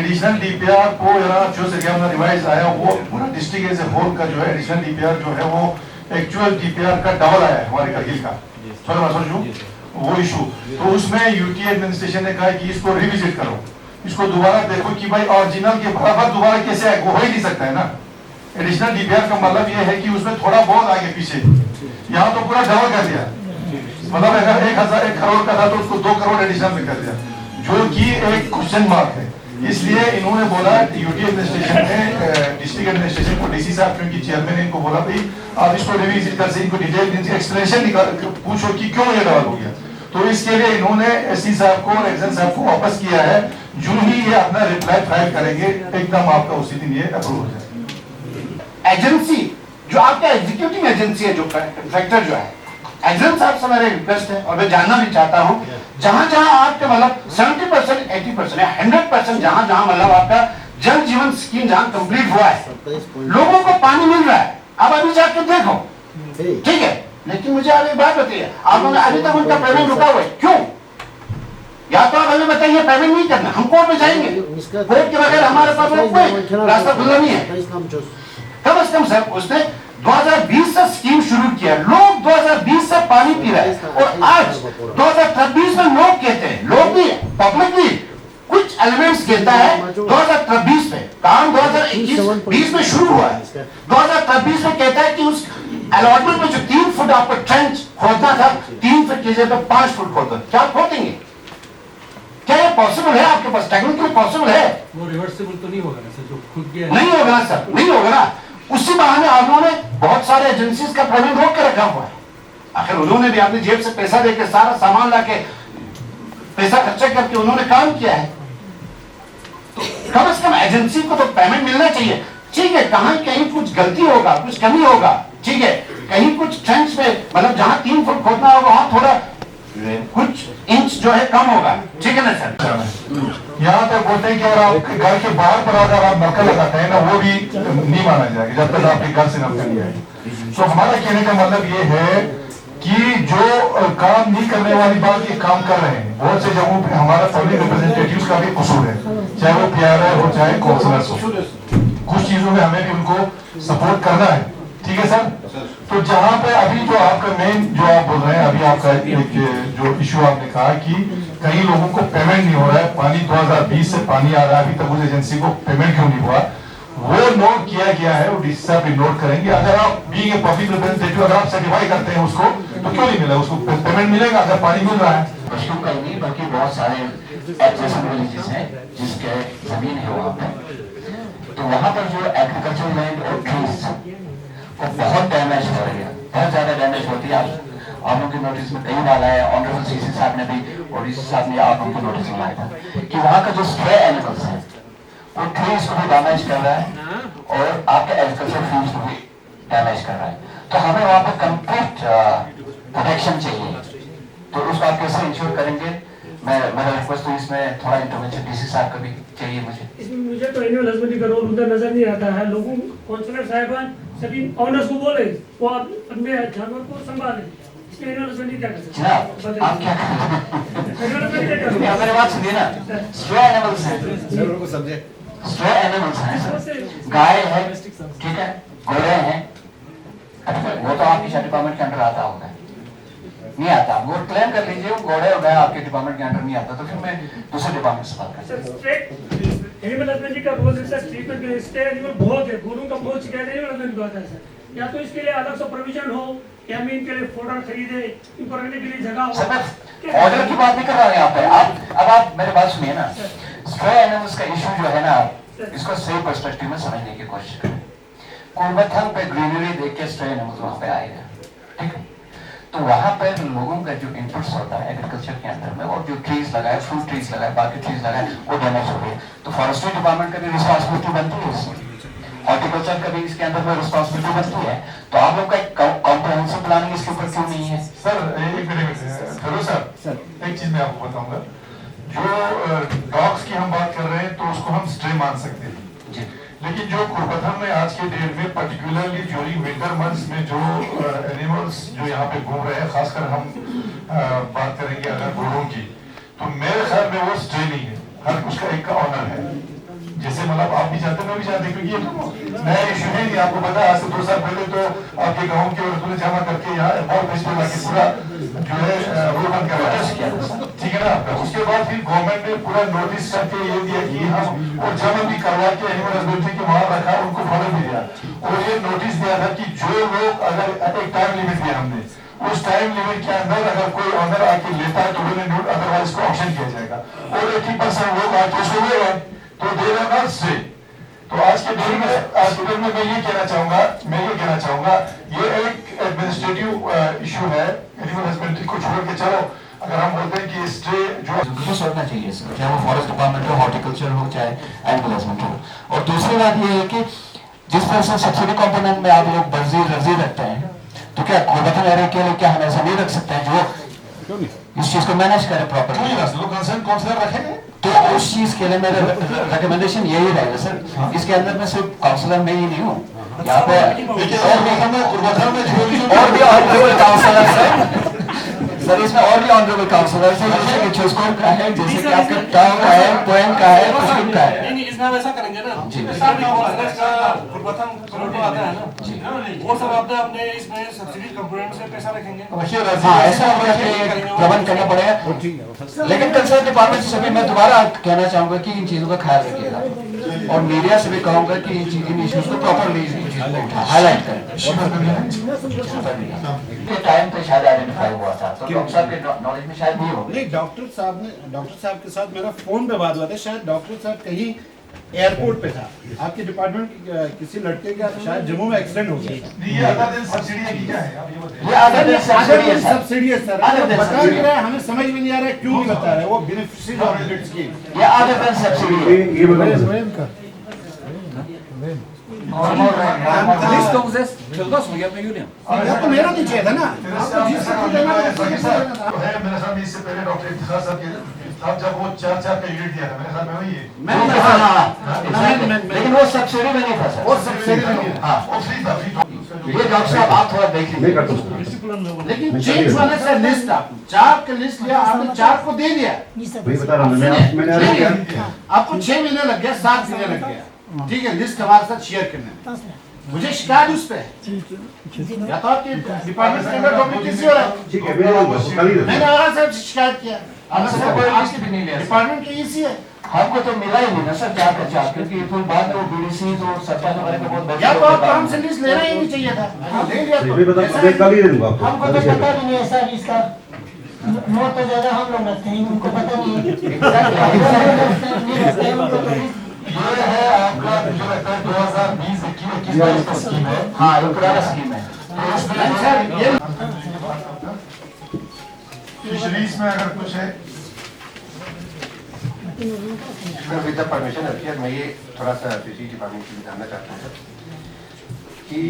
एडिशनल डीपीआर को जो से रिवाइज आया वो पूरा डिस्ट्रिक्ट एज ए होल का जो है एडिशनल डीपीआर जो है वो एक्चुअल डीपीआर का डबल आया है हमारे करगिल का। वो इशू तो उसमें यूटी एडमिनिस्ट्रेशन ने कहा कि इसको रिविजिट करो, इसको दोबारा देखो कि भाई ओरिजिनल के बराबर दोबारा कैसे आए, वो हो ही नहीं सकता है ना। एडिशनल डीपीआर का मतलब ये है कि उसमें थोड़ा बहुत आगे पीछे, यहाँ तो पूरा डबल कर दिया। मतलब अगर 1 करोड़ का था तो उसको 2 करोड़ एडिशनल में कर दिया, जो कि एक क्वेश्चन मार्क है। इसलिए इन्होंने बोला यूटी एडमिनिस्ट्रेशन ने डिस्ट्रिक्ट एडमिनिस्ट्रेशन को डीसी साहब क्योंकि चेयरमैन इनको बोला भाई आप इसको रिविजिट कर से इनको डिटेल एक्सप्लेनेशन पूछो कि क्यों ये डबल हो गया। तो इसके लिए इन्होंने एससी साहब को और एक्शन साहब को वापस किया है। जो ही ये अपना रिप्लाई फाइल करेंगे एकदम आपका उसी दिन ये अप्रूव हो जाएगा।
एजेंसी जो आपका एग्जीक्यूटिव एजेंसी है जो कॉन्ट्रैक्टर जो है, एग्जाम साहब से मेरा रिक्वेस्ट है और मैं जानना भी चाहता हूँ जहां जहां आपके मतलब 70% 80% या 100% जहां जहां मतलब आपका जल जीवन स्कीम जहां कंप्लीट हुआ है, लोगों को पानी मिल रहा है, अब अभी जाके देखो, ठीक है। लेकिन मुझे आप एक बात बताइए, आपने अभी तक उनका पेमेंट रुका हुआ है, क्यों? या तो आप हमें बताइए पेमेंट नहीं करना, हम कोर्ट में जाएंगे, कोर्ट के बगैर हमारे पास कोई रास्ता खुला नहीं है। कम से कम सर उसने 2020 से स्कीम शुरू किया, लोग 2020 से पानी पी रहे हैं और आज 2023 में लोग कहते हैं, लोग भी पब्लिक भी कुछ एलिमेंट्स कहता है 2023 में काम 2021-20 में शुरू हुआ है, 2023 में कहता है कि उस अलॉटमेंट में जो 3 फुट आपको ट्रेंच खोदना था 3 फुट की जगह 5 फुट खोदना, क्या खोदेंगे? क्या ये पॉसिबल है आपके पास? टेक्निकली पॉसिबल है?
वो रिवर्सिबल तो नहीं होगा ना सर, जो खुद गया
नहीं होगा ना सर, नहीं होगा ना। उसी बहाने आप लोगों ने बहुत सारे एजेंसीज का पेमेंट रोक के रखा हुआ है। आखिर उन्होंने भी अपनी जेब से पैसा देकर सारा सामान लाके पैसा खर्चा करके उन्होंने काम किया है, तो कम से कम एजेंसी को तो पेमेंट मिलना चाहिए। ठीक है, कहीं कहीं कुछ गलती होगा, कुछ कमी होगा, ठीक है, कहीं कुछ ट्रेंच में मतलब जहां 3 फुट खोदना होगा वहां थोड़ा कुछ इंच जो है कम होगा, ठीक है ना सर।
यहाँ तक बोलते हैं कि अगर आप घर के बाहर पर अगर आप नलका लगाते हैं ना वो भी नहीं माना जाएगा जब तक आपके घर से नलका नहीं आएगा। तो हमारा कहने का मतलब ये है कि जो काम नहीं करने वाली बात ये काम कर रहे हैं, बहुत से जगहों पे हमारा पब्लिक रिप्रेजेंटेटिव्स का भी कसूर है, चाहे वो पीआरओ हो चाहे काउंसलर्स हो, कुछ चीजों में हमें भी उनको सपोर्ट करना है, ठीक है सर। तो जहाँ पे अभी जो आपका मेन जो आप बोल रहे हैं, अभी आपका एक जो इशू आपने कहा कि कई लोगों को पेमेंट नहीं हो रहा है, पानी 2020 से पानी आ रहा है, अभी तक उस एजेंसी को पेमेंट क्यों नहीं हुआ, वो नोट किया गया है, वो डीसी साहब भी नोट करेंगे। अगर आप बीइंग ए पब्लिक रिप्रेजेंटेटिव अगर आप सर्टिफाई करते हैं उसको तो क्यों नहीं मिला, उसको पेमेंट मिलेगा अगर पानी मिल रहा है।
पशु का नहीं बल्कि बहुत सारे एडजेसेंट विलेजेस हैं जिसके जमीन है वहाँ पे, तो वहाँ पर जो एग्रीकल्चर लैंड और ट्रीज को बहुत डैमेज हो रही है, बहुत ज्यादा डैमेज होती है। आप लोगों के नोटिस में कई बार आया, ऑनरेबल सीसी साहब ने भी और डीसी साहब ने आप लोगों को नोटिस में लाया था कि वहाँ का जो स्ट्रे एनिमल्स है वो ट्रीज को भी डैमेज कर रहा है और आपके एग्रीकल्चर फील्ड्स को भी डैमेज कर रहा है। तो हमें वहाँ पर कंप्लीट प्रोटेक्शन चाहिए। तो उसको आप कैसे इंश्योर करेंगे? मेरा रिक्वेस्ट है इसमें थोड़ा इंटरवेंशन डीसी साहब का भी चाहिए मुझे।
इसमें मुझे तो एनुअल हस्बेंड्री का रोल उधर नजर नहीं आता है। लोगों काउंसलर साहिबान सभी ऑनर्स को बोले वो आप अपने जानवर को संभालें, इसमें एनुअल हस्बेंड्री क्या कर सकते हैं?
आप क्या करें? मेरी बात सुनिए ना, स्ट्रे एनिमल्स हैं, स्ट्रे एनिमल्स हैं, गाय है, ठीक है, घोड़े हैं, वो तो आपकी डिपार्टमेंट के अंडर आता होगा, नहीं आता, वो क्लेम कर लीजिए वो घोड़े हो गया आपके डिपार्टमेंट के अंडर नहीं आता, तो फिर मैं दूसरे डिपार्टमेंट से बात करता हूँ।
एनिमल हस्बेंड्री का रोल है सर, ट्रीटमेंट के लिए स्टे एनिमल बहुत है, गोरों का बहुत शिकायत एनिमल हस्बेंड्री का आता है सर। या तो इसके लिए अलग से प्रोविजन हो या मैं इनके लिए फोडर खरीदे, इनको रखने के लिए जगह हो।
ऑर्डर की बात नहीं कर रहा हूँ यहाँ पे, आप मेरी बात सुनिए ना, स्ट्रे एनिमल्स का इशू जो है ना, इसको सही पर्सपेक्टिव में समझने की कोशिश करें। कुर्बथन पे ग्रीनरी देख के स्ट्रे एनिमल्स वहाँ पे आएगा, ठीक है, तो वहाँ पर लोगों का जो इनपुट्स होता है एग्रीकल्चर के अंदर में, और जो ट्रीज लगाए, फ्रूट ट्रीज लगाए, बाकी ट्रीज लगाए, वो डैमेज हो गए, तो फॉरेस्ट्री डिपार्टमेंट का भी रिस्पॉन्सिबिलिटी बनती है इसमें, हॉर्टिकल्चर का भी इसके अंदर में रिस्पॉन्सिबिलिटी बनती है, तो आप लोग का एक कॉम्प्रिहेंसिव प्लानिंग इसके ऊपर क्यों नहीं है?
सर एक मिनट सर, एक चीज मैं आपको बताऊंगा, जो डॉग्स की हम बात कर रहे हैं तो उसको हम स्ट्रे मान सकते हैं, लेकिन जो कुर्बथन में आज के डेट में पर्टिकुलरली ड्यूरिंग विंटर मंथ्स में जो एनिमल्स जो यहाँ पे घूम रहे हैं, खासकर हम बात करेंगे अगर घोड़ों की, तो मेरे ख्याल में वो स्ट्रे नहीं है, हर उसका एक का ऑनर है, जैसे मतलब आप भी जानते, मैं भी जानते, क्योंकि ये तो नया इशू है नहीं, आपको पता है आज से 2 साल पहले तो आपके गाँव के औरतों ने जमा करके यहाँ बहुत फेस्टिवल आके पूरा जो है वो बंद करवाया, ठीक है ना। उसके बाद फिर गवर्नमेंट ने पूरा नोटिस करके ये दिया कि हम और जमा भी करवा के एनिमल हस्बेंड्री के वहाँ रखा, उनको फॉलो भी दिया, और ये नोटिस दिया था कि जो लोग अगर एक टाइम लिमिट दिया हमने, उस टाइम लिमिट के अंदर अगर कोई ऑनर आके लेता है तो उन्हें नोट, अदरवाइज को ऑप्शन किया जाएगा, और 80% लोग आके सो गए तो देर आर नॉट स्ट्रे। तो आज के डेट में मैं ये कहना चाहूंगा ये एक एडमिनिस्ट्रेटिव इशू है एनिमल हस्बेंड्री को छोड़ के। चलो अगर हम बोलते हैं कि स्ट्रे जो
सोचना चाहिए सर, चाहे वो फॉरेस्ट डिपार्टमेंट हो, हॉर्टिकल्चर हो, चाहे एनिमल हस्बेंड्री हो। और दूसरी बात ये है कि जिस तरह से सब्सिडी कंपोनेंट में आप लोग बर्जी रखते हैं, तो क्या कुर्बथन एरिया के लिए क्या हम ऐसा नहीं रख सकते हैं जो इस चीज को मैनेज करे प्रॉपर्ली?
काउंसलर रखेंगे
तो उस चीज के लिए मेरा रिकमेंडेशन यही रहेगा सर, इसके अंदर में सिर्फ काउंसलर में ही नहीं हूँ, यहाँ पे और भी ऑनरेबल काउंसलर सर, इसमें और भी ऑनरेबल काउंसलर है, जिसको का है, जैसे कि आपका टाउन का है, पोएम का है, कुछ का है।
नहीं, इसमें वैसा करेंगे ना, आता है ना, वो सब आपने अपने इसमें सब्सिडी कंपोनेंट से पैसा रखेंगे।
हाँ, ऐसा प्रबंध करना पड़ेगा, लेकिन कंसर्न डिपार्टमेंट से भी मैं दोबारा कहना चाहूंगा कि इन चीजों का ख्याल रखिएगा, और मीडिया से भी कहूंगा कि इन इश्यूज को प्रॉपरली हाईलाइट करें। टाइम पे शायद आइडेंटिफाई हुआ था, तो डॉक्टर साहब के नॉलेज में शायद नहीं हो।
नहीं, डॉक्टर साहब के साथ मेरा फोन पे बात हुआ था, शायद डॉक्टर साहब कहीं एयरपोर्ट पे था, आपके डिपार्टमेंट किसी लड़के का शायद जम्मू में एक्सीडेंट हो गया।
ये अदर देन सब्सिडी है कि क्या है? आप ये बताइए।
ये अदर देन सब्सिडी है सर, बता नहीं रहा है, हमें समझ में नहीं आ रहा है क्यों नहीं बता रहा है, वो बेनिफिशियरी ऑफ रिलेटेड स्कीम
ये अदर देन सब्सिडी है।
ये बताइए
Listo, ustedes, los dos, Miguel Julián.
तो मेरा नहीं चाहिए था ना,
मेरे साथ इससे पहले डॉक्टर इफ्तिखार साहब जब वो 4 का यूनिट दिया था, मेरे साथ में वही है,
लेकिन वो सब्सिडी में नहीं था सर,
वो सब्सिडी में
हाँ,
वो फ्री था,
ये डॉक्टर साहब आप थोड़ा देख लीजिए।
लेकिन चेंज होने से लिस्ट आपने 4 का लिस्ट लिया, आपने 4 को दे दिया,
वही बता रहा हूँ मैंने
आपको 6 महीने लग गया, 7 महीने लग गया, ठीक है, लिस्ट हमारे साथ शेयर करने में। मुझे शिकायत उस पे या तो आपके डिपार्टमेंट के अंदर डुप्लीकेसी हो रहा है,
ठीक है,
मैंने आगा साहब से शिकायत किया, डिपार्टमेंट के इसी है,
हमको तो मिला ही नहीं ना सर 4 का 4, क्योंकि फिर बाद में वो बीडीसी तो सट्टा वगैरह का बहुत
या तो आपको हमसे लिस्ट लेना ही नहीं चाहिए था, ले लिया तो
कल ही दे दूंगा आपको।
हमको तो पता भी नहीं है सर, इसका नोट तो ज्यादा हम लोग रखते हैं, उनको पता नहीं है।
ये है आपका मुझे लगता है 2020-21 का स्कीम है।
हाँ, ये पुराना स्कीम है।
फिशरीज में अगर कुछ है
विद द परमिशन अफियर मैं ये थोड़ा सा फिशरी डिपार्टमेंट की जानना चाहता हूँ कि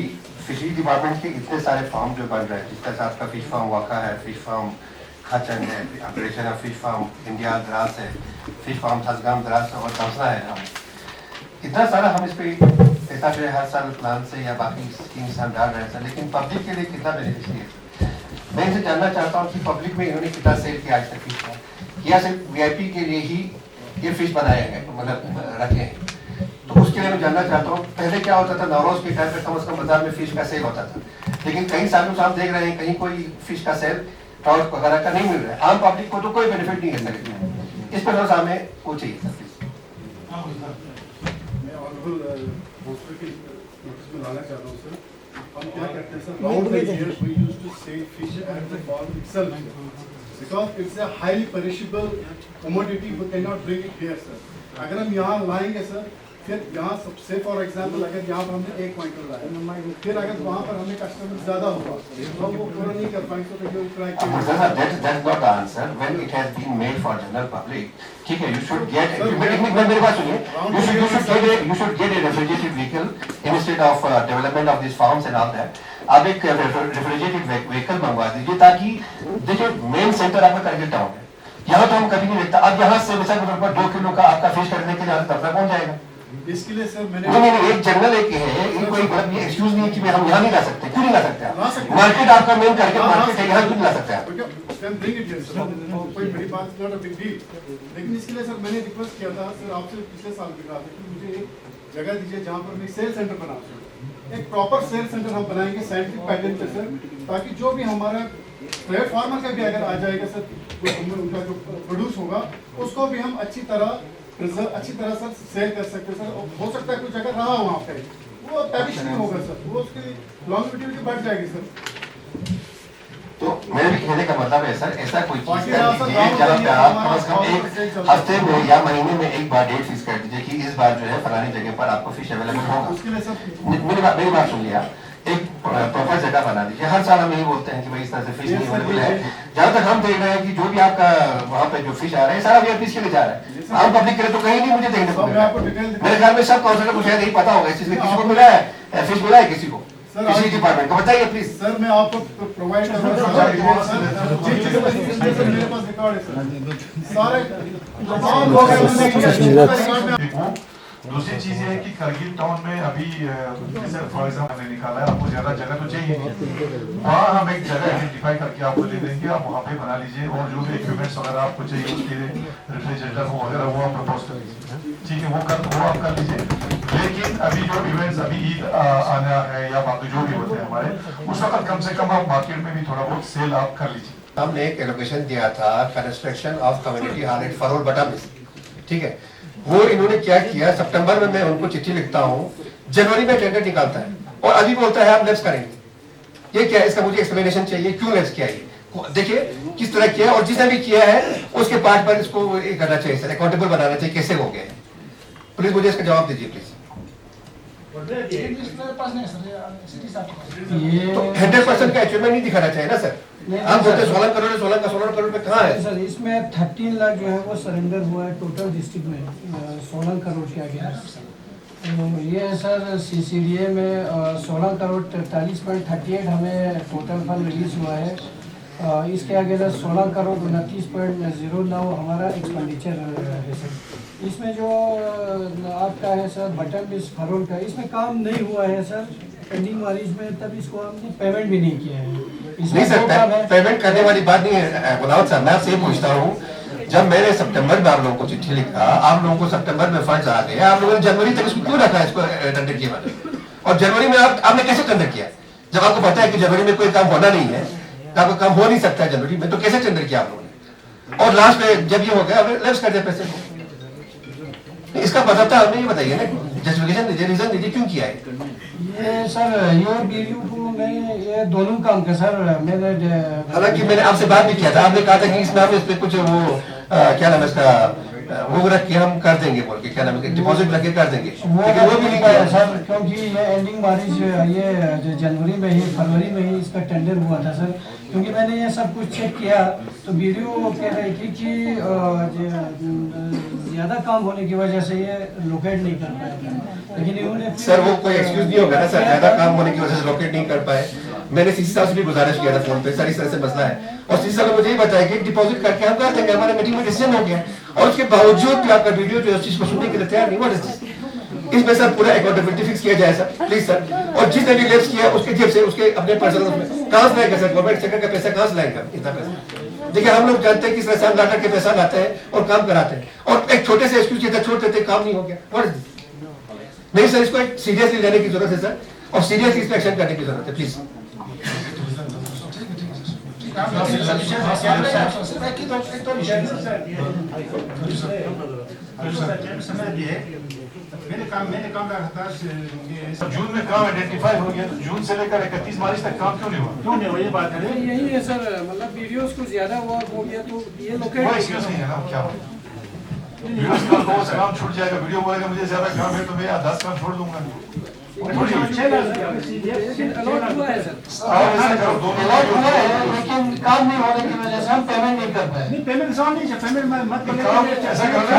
फिशरी डिपार्टमेंट के इतने सारे फार्म जो बन रहे हैं, जिस तरह से आपका फिश फार्म वाका है, फिश फार्म खर्चा है, operation of fish farm India Dras है, फिश फार्म थसगाम द्रास और तमसा है। हम इतना सारा हम इस पे पैसा जो है हर साल प्लान से या बाकी स्कीम से हम डाल रहे हैं, लेकिन पब्लिक के लिए कितना बेनिफिशियल है। मैं इनसे जानना चाहता हूँ कि पब्लिक में इन्होंने कितना सेल किया आज तक फिश का, या सिर्फ VIP के लिए ही ये फिश बनाए हैं, मतलब रखे हैं। तो उसके लिए मैं जानना चाहता हूँ, पहले क्या होता था, नवरोज के टाइम पे कम से कम बाजार में फिश का सेल होता था, लेकिन कई सालों से हम देख रहे हैं कहीं कोई फिश का सेल ट्राउट वगैरह का नहीं मिल रहा है। आम पब्लिक को तो कोई बेनिफिट नहीं है सर। इस पर थोड़ा सा हमें वो चाहिए सर।
मैं ऑनरेबल मोस्टर के नोटिस में लाना चाह रहा हूँ सर। हम क्या करते हैं sir, round the year we used to sell fish at the farm itself because it's a highly perishable commodity, we cannot bring it here sir. अगर हम यहाँ लाएंगे सर, फिर यहाँ सबसे फॉर एग्जांपल अगर यहाँ पर हमने 1 क्विंटल लाया, फिर अगर वहाँ पर हमें कस्टमर ज़्यादा होगा तो वो पूरा नहीं कर पाएंगे। तो जो
That's not the answer. When it has been made for general public, ठीक है, you should get. मेरी बात सुनिए, you should get a refrigerated vehicle instead of development of these farms and all that. आप एक refrigerated vehicle मंगवा दीजिए, ताकि देखिए मेन सेंटर आपका करगिल टाउन है, यहाँ तो हम कभी नहीं देखता। अब यहाँ से विशाखापट्टनम पर 2 किलो का आपका फिश खरीदने के लिए तब तक पहुँच जाएगा।
इसके लिए सर मैंने
नहीं, एक जनरल एक है, ये कोई मतलब ये एक्सक्यूज नहीं है कि हम यहाँ नहीं ला सकते। क्यों नहीं ला सकते आप? मार्केट आपका मेन करके मार्केट है, यहाँ क्यों नहीं ला सकते आप?
कोई बड़ी बात नॉट अ बिग डील, लेकिन इसके लिए सर मैंने रिक्वेस्ट किया था सर आपसे पिछले साल भी कहा था कि मुझे एक जगह दीजिए जहाँ पर मैं सेल सेंटर बना सकूँ। एक प्रॉपर सेल सेंटर हम बनाएंगे साइंटिफिक पैटर्न पे सर, ताकि जो भी हमारा प्लेट फार्मर का भी अगर आ जाएगा सर, उनका जो प्रोड्यूस होगा उसको भी हम अच्छी तरह सर सेल कर सकते हैं सर। हो सकता है कुछ अगर रहा वहाँ पे वो पैरिश नहीं होगा सर, वो उसकी लॉन्गेविटी बढ़ जाएगी सर।
तो मेरे भी कहने का मतलब है सर, ऐसा कोई चीज कर दीजिए जहाँ पे आप कम से कम एक हफ्ते में या महीने में एक बार डेट फिक्स कर दीजिए कि इस बार जो है फलानी जगह पर आपको फिश अवेलेबल होगा। मेरी बात सुन लिया, एक प्रॉपर जगह बना दीजिए। हर साल हम यही बोलते हैं कि भाई इस तरह से फिश नहीं अवेलेबल है। जहाँ तक हम देख रहे हैं कि जो भी आपका वहाँ पे जो फिश आ रहा है सारा VIP के लिए जा रहा है, आम पब्लिक के लिए तो कहीं नहीं मुझे देखने को मिल रहा है। मेरे ख्याल में सब काउंसिलर को शायद यही पता होगा इस चीज में, किसी को मिला है फिश मिला है किसी को, किसी डिपार्टमेंट को बताइए प्लीज
सर। मैं आपको प्रोवाइड करूंगा, मेरे पास रिकॉर्ड है सर, सारे तमाम लोग।
दूसरी चीज ये है कि करगिल टाउन में अभी जैसे फॉर एग्जाम्पल हमने निकाला है, आपको ज्यादा जगह तो चाहिए नहीं, वहाँ हम एक जगह आइडेंटिफाई करके आपको दे देंगे, आप वहाँ पे बना लीजिए और जो भी इक्विपमेंट्स वगैरह आपको चाहिए उसके लिए रेफ्रिजरेटर हो वगैरह वो आप प्रपोज कर लीजिए, ठीक है, वो आप कर लीजिए। लेकिन अभी जो इवेंट्स अभी ईद आना है या बाकी जो भी होते हैं हमारे, उस वक्त कम से कम आप मार्केट में भी थोड़ा बहुत सेल आप कर लीजिए।
हमने एक एलोकेशन दिया था construction of community hall at फरोल बटा में, ठीक है, वो इन्होंने क्या किया, सितंबर में मैं उनको चिट्ठी लिखता हूँ, जनवरी में टेंडर निकालता है और अभी बोलता है आप लेप्स करेंगे। ये क्या है, इसका मुझे एक्सप्लेनेशन चाहिए, क्यों लेप्स किया ये, देखिए किस तरह किया, और जिसने भी किया है उसके पार्ट पर इसको ये करना चाहिए सर, अकाउंटेबल बनाना चाहिए, कैसे हो गया। प्लीज मुझे इसका जवाब दीजिए प्लीज। तो 100% का अचीवमेंट नहीं दिखाना चाहिए ना सर। आप बोलते 16 करोड़ पे कहाँ है
सर? इसमें 13 लाख जो है वो सरेंडर हुआ है टोटल डिस्ट्रिक्ट में, 16 करोड़ किया गया है। तो ये है सर CCDA में 16 करोड़ 43.38 हमें टोटल फंड रिलीज हुआ है। इसके आगे 16 करोड़ 29.09 हमारा एक्सपेंडिचर है सर। इसमें जो आपका है सर बटन इस फरोल का, इसमें काम नहीं हुआ है सर, पेंडिंग वाली में, तब इसको हमने पेमेंट भी नहीं किया है।
नहीं सर, पेमेंट करने वाली बात नहीं है गुलावत साहब, मैं आपसे ये पूछता हूँ, जब मैंने सितंबर में आप लोगों को चिट्ठी लिखा, आप लोगों को सितंबर में फंड्स आ गए, आप लोगों ने जनवरी तक इसको क्यों रखा है, इसको टेंडर किया मैंने, और जनवरी में आपने कैसे टेंडर किया जब आपको पता है कि जनवरी में कोई काम होना नहीं है, आपका काम हो नहीं सकता है जनवरी में, तो कैसे टेंडर किया आप लोगों ने, और लास्ट में जब ये हो गया लेप्स कर दिया पैसे को। इसका बताता हमें ये बताइए ना, जस्टिफिकेशन दीजिए, रीजन दीजिए क्यों किया है
ये सर। ये बीडीओ को मैं ये दोनों काम का सर मैंने,
हालांकि मैंने आपसे बात भी किया था, आपने कहा था कि इसमें हम इस पे कुछ वो क्या नाम है इसका, वो रख के हम कर देंगे बोल के, क्या नाम है, डिपॉजिट रख के कर देंगे, वो भी नहीं किया
सर, क्योंकि ये एंडिंग बारिश ये जनवरी में ही फरवरी में ही इसका टेंडर हुआ था सर। क्योंकि मैंने ये सब कुछ चेक किया तो वीडियो कह रही थी कि ज्यादा काम होने की वजह से ये लोकेट नहीं कर पाए, लेकिन इन्होंने
सर वो कोई एक्सक्यूज नहीं होगा ना सर, ज्यादा काम होने की वजह से लोकेट नहीं कर पाए।
मैंने सीसी साहब से भी गुजारिश किया था फोन पे, सर इस तरह से मसला है, और सीसी साहब ने मुझे ये बताया कि डिपॉजिट करके हम कर देंगे, हमारे मीटिंग में डिसीजन हो गया, और उसके बावजूद भी आपका वीडियो जो इस चीज को सुनने के लिए तैयार नहीं हुआ। इसमें सर पूरा अकाउंटेबिलिटी फिक्स किया जाए सर, प्लीज सर। और जिसने भी लेप्स किया उसके जेब से, उसके अपने पर्सनल उसमें कहां से लाएगा सर, गवर्नमेंट सेक्टर का पैसा कहां से लाएगा इतना पैसा? देखिए हम लोग जानते हैं किस तरह से हम लाकर के पैसा लाते हैं और काम कराते हैं, और एक छोटे से एक्सक्यूज के छोड़ देते काम नहीं हो गया। What is this? नहीं सर, इसको एक सीरियसली लेने की जरूरत है सर, और सीरियसली इस पर एक्शन करने की जरूरत है प्लीज।
मैंने काम रखा था जून में काम आइडेंटिफाई हो गया, तो जून से लेकर 31 मार्च तक काम क्यों नहीं हुआ? क्यों नहीं हुआ ये बात है?
यही है सर, मतलब वीडियोस को ज्यादा वर्क हो गया तो ये लोकेट
एक्सक्यूज नहीं है ना, क्या वीडियो का बहुत सा काम छूट जाएगा, वीडियो बोलेगा मुझे ज्यादा काम है तो मैं 10 काम छोड़ दूंगा।
लेकिन काम नहीं होने की वजह से हम पेमेंट नहीं कर पाए।
पेमेंट नहीं, पेमेंट मत
ऐसा करना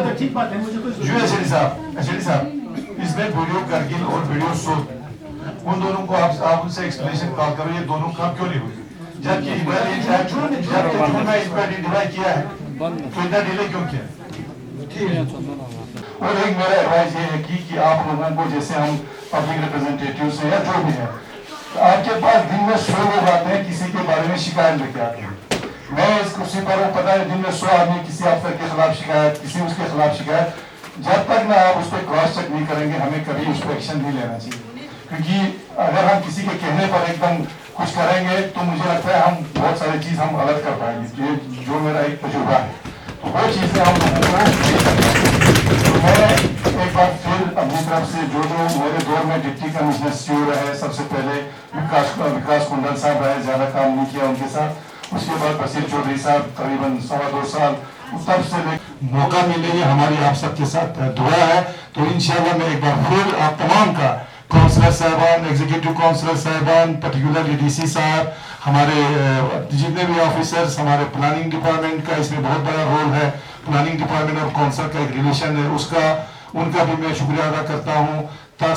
तो ठीक बात है, मुझे
एचडी साहब, इसमें वीडियो करगिल और वीडियो शोध उन दोनों को आप उनसे एक्सप्लेनेशन कॉल करो, ये दोनों काम क्यों नहीं हुए? जबकि जून में इसको आइडेंटिफाई किया है तो इतना डिले क्यों किया? और एक मेरा एडवाइस ये है कि आप लोगों को, जैसे हम पब्लिक रिप्रेजेंटेटिव्स हैं या जो भी है, आपके पास दिन में 100 लोग आते हैं किसी के बारे में शिकायत लेके आते हैं। मैं इस कुर्सी पर हूँ, पता है दिन में 100 आदमी किसी अफसर के खिलाफ शिकायत, किसी उसके खिलाफ शिकायत, जब तक ना आप उस पर क्रॉस चेक नहीं करेंगे हमें कभी उस पर एक्शन नहीं लेना चाहिए। क्योंकि अगर हम किसी के कहने पर एकदम कुछ करेंगे तो मुझे लगता है हम बहुत सारी चीज हम गलत कर पाएंगे, जो मेरा एक तजुर्बा है, तो वो चीजें हम लोगों को। तो मैं एक बार फिर अपनी तरफ से जो मेरे दौर में डिप्टी कमिश्नर सीओ रहे, सबसे पहले विकास कुंडल साहब रहे, ज्यादा काम नहीं किया उनके साथ, उसके बाद बशीर चौधरी साहब करीबन 2.25 साल, तब से मौका मिले ये हमारी आप सबके साथ दुआ है। तो इंशाल्लाह मैं एक बार फिर आप तमाम का, काउंसलर साहबान, एग्जीक्यूटिव काउंसलर साहबान, पर्टिकुलरली डीसी साहब, हमारे जितने भी ऑफिसर्स, हमारे प्लानिंग डिपार्टमेंट का इसमें बहुत बड़ा रोल है, प्लानिंग डिपार्टमेंट और काउंसिल का एक रिलेशन है उसका, उनका भी मैं शुक्रिया अदा करता हूँ।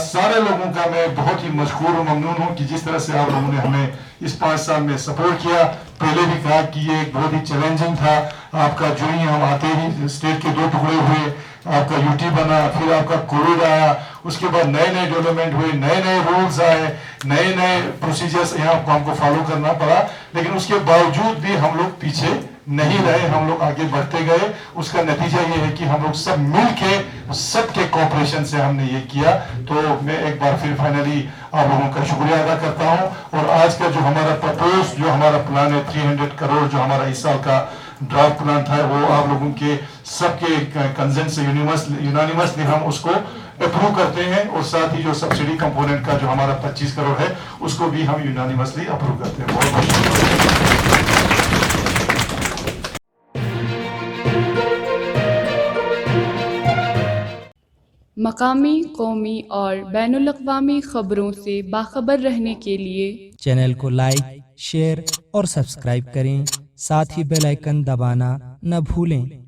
सारे लोगों का मैं बहुत ही मशकूर और ममनून हूँ कि जिस तरह से आप लोगों ने हमें इस 5 साल में सपोर्ट किया। पहले भी कहा कि ये एक बहुत ही चैलेंजिंग था, आपका जो ही हम आते ही स्टेट के 2 टुकड़े हुए, आपका यूटी बना, फिर आपका कोविड आया, उसके बाद नए नए डेवलपमेंट हुए, नए नए रूल्स आए, नए नए प्रोसीजर्स यहाँ हमको फॉलो करना पड़ा, लेकिन उसके बावजूद भी हम लोग पीछे नहीं रहे, हम लोग आगे बढ़ते गए। उसका नतीजा ये है कि हम लोग सब मिल के, सबके कोऑपरेशन से हमने ये किया। तो मैं एक बार फिर फाइनली आप लोगों का शुक्रिया अदा करता हूँ। और आज का जो हमारा प्रपोज, जो हमारा प्लान है 300 करोड़, जो हमारा इस साल का ड्राफ्ट प्लान था, वो आप लोगों के सबके कंसेंट से यूनानिमसली हम उसको अप्रूव करते हैं, और साथ ही जो सब्सिडी कंपोनेंट का जो हमारा 25 करोड़ है उसको भी हम यूनानिमसली अप्रूव करते हैं। बहुत बहुत शुक्रिया।
मकामी, कौमी और बैनुल-अक़वामी खबरों से बाखबर रहने के लिए
चैनल को लाइक, शेयर और सब्सक्राइब करें, साथ ही बेल आइकन दबाना न भूलें।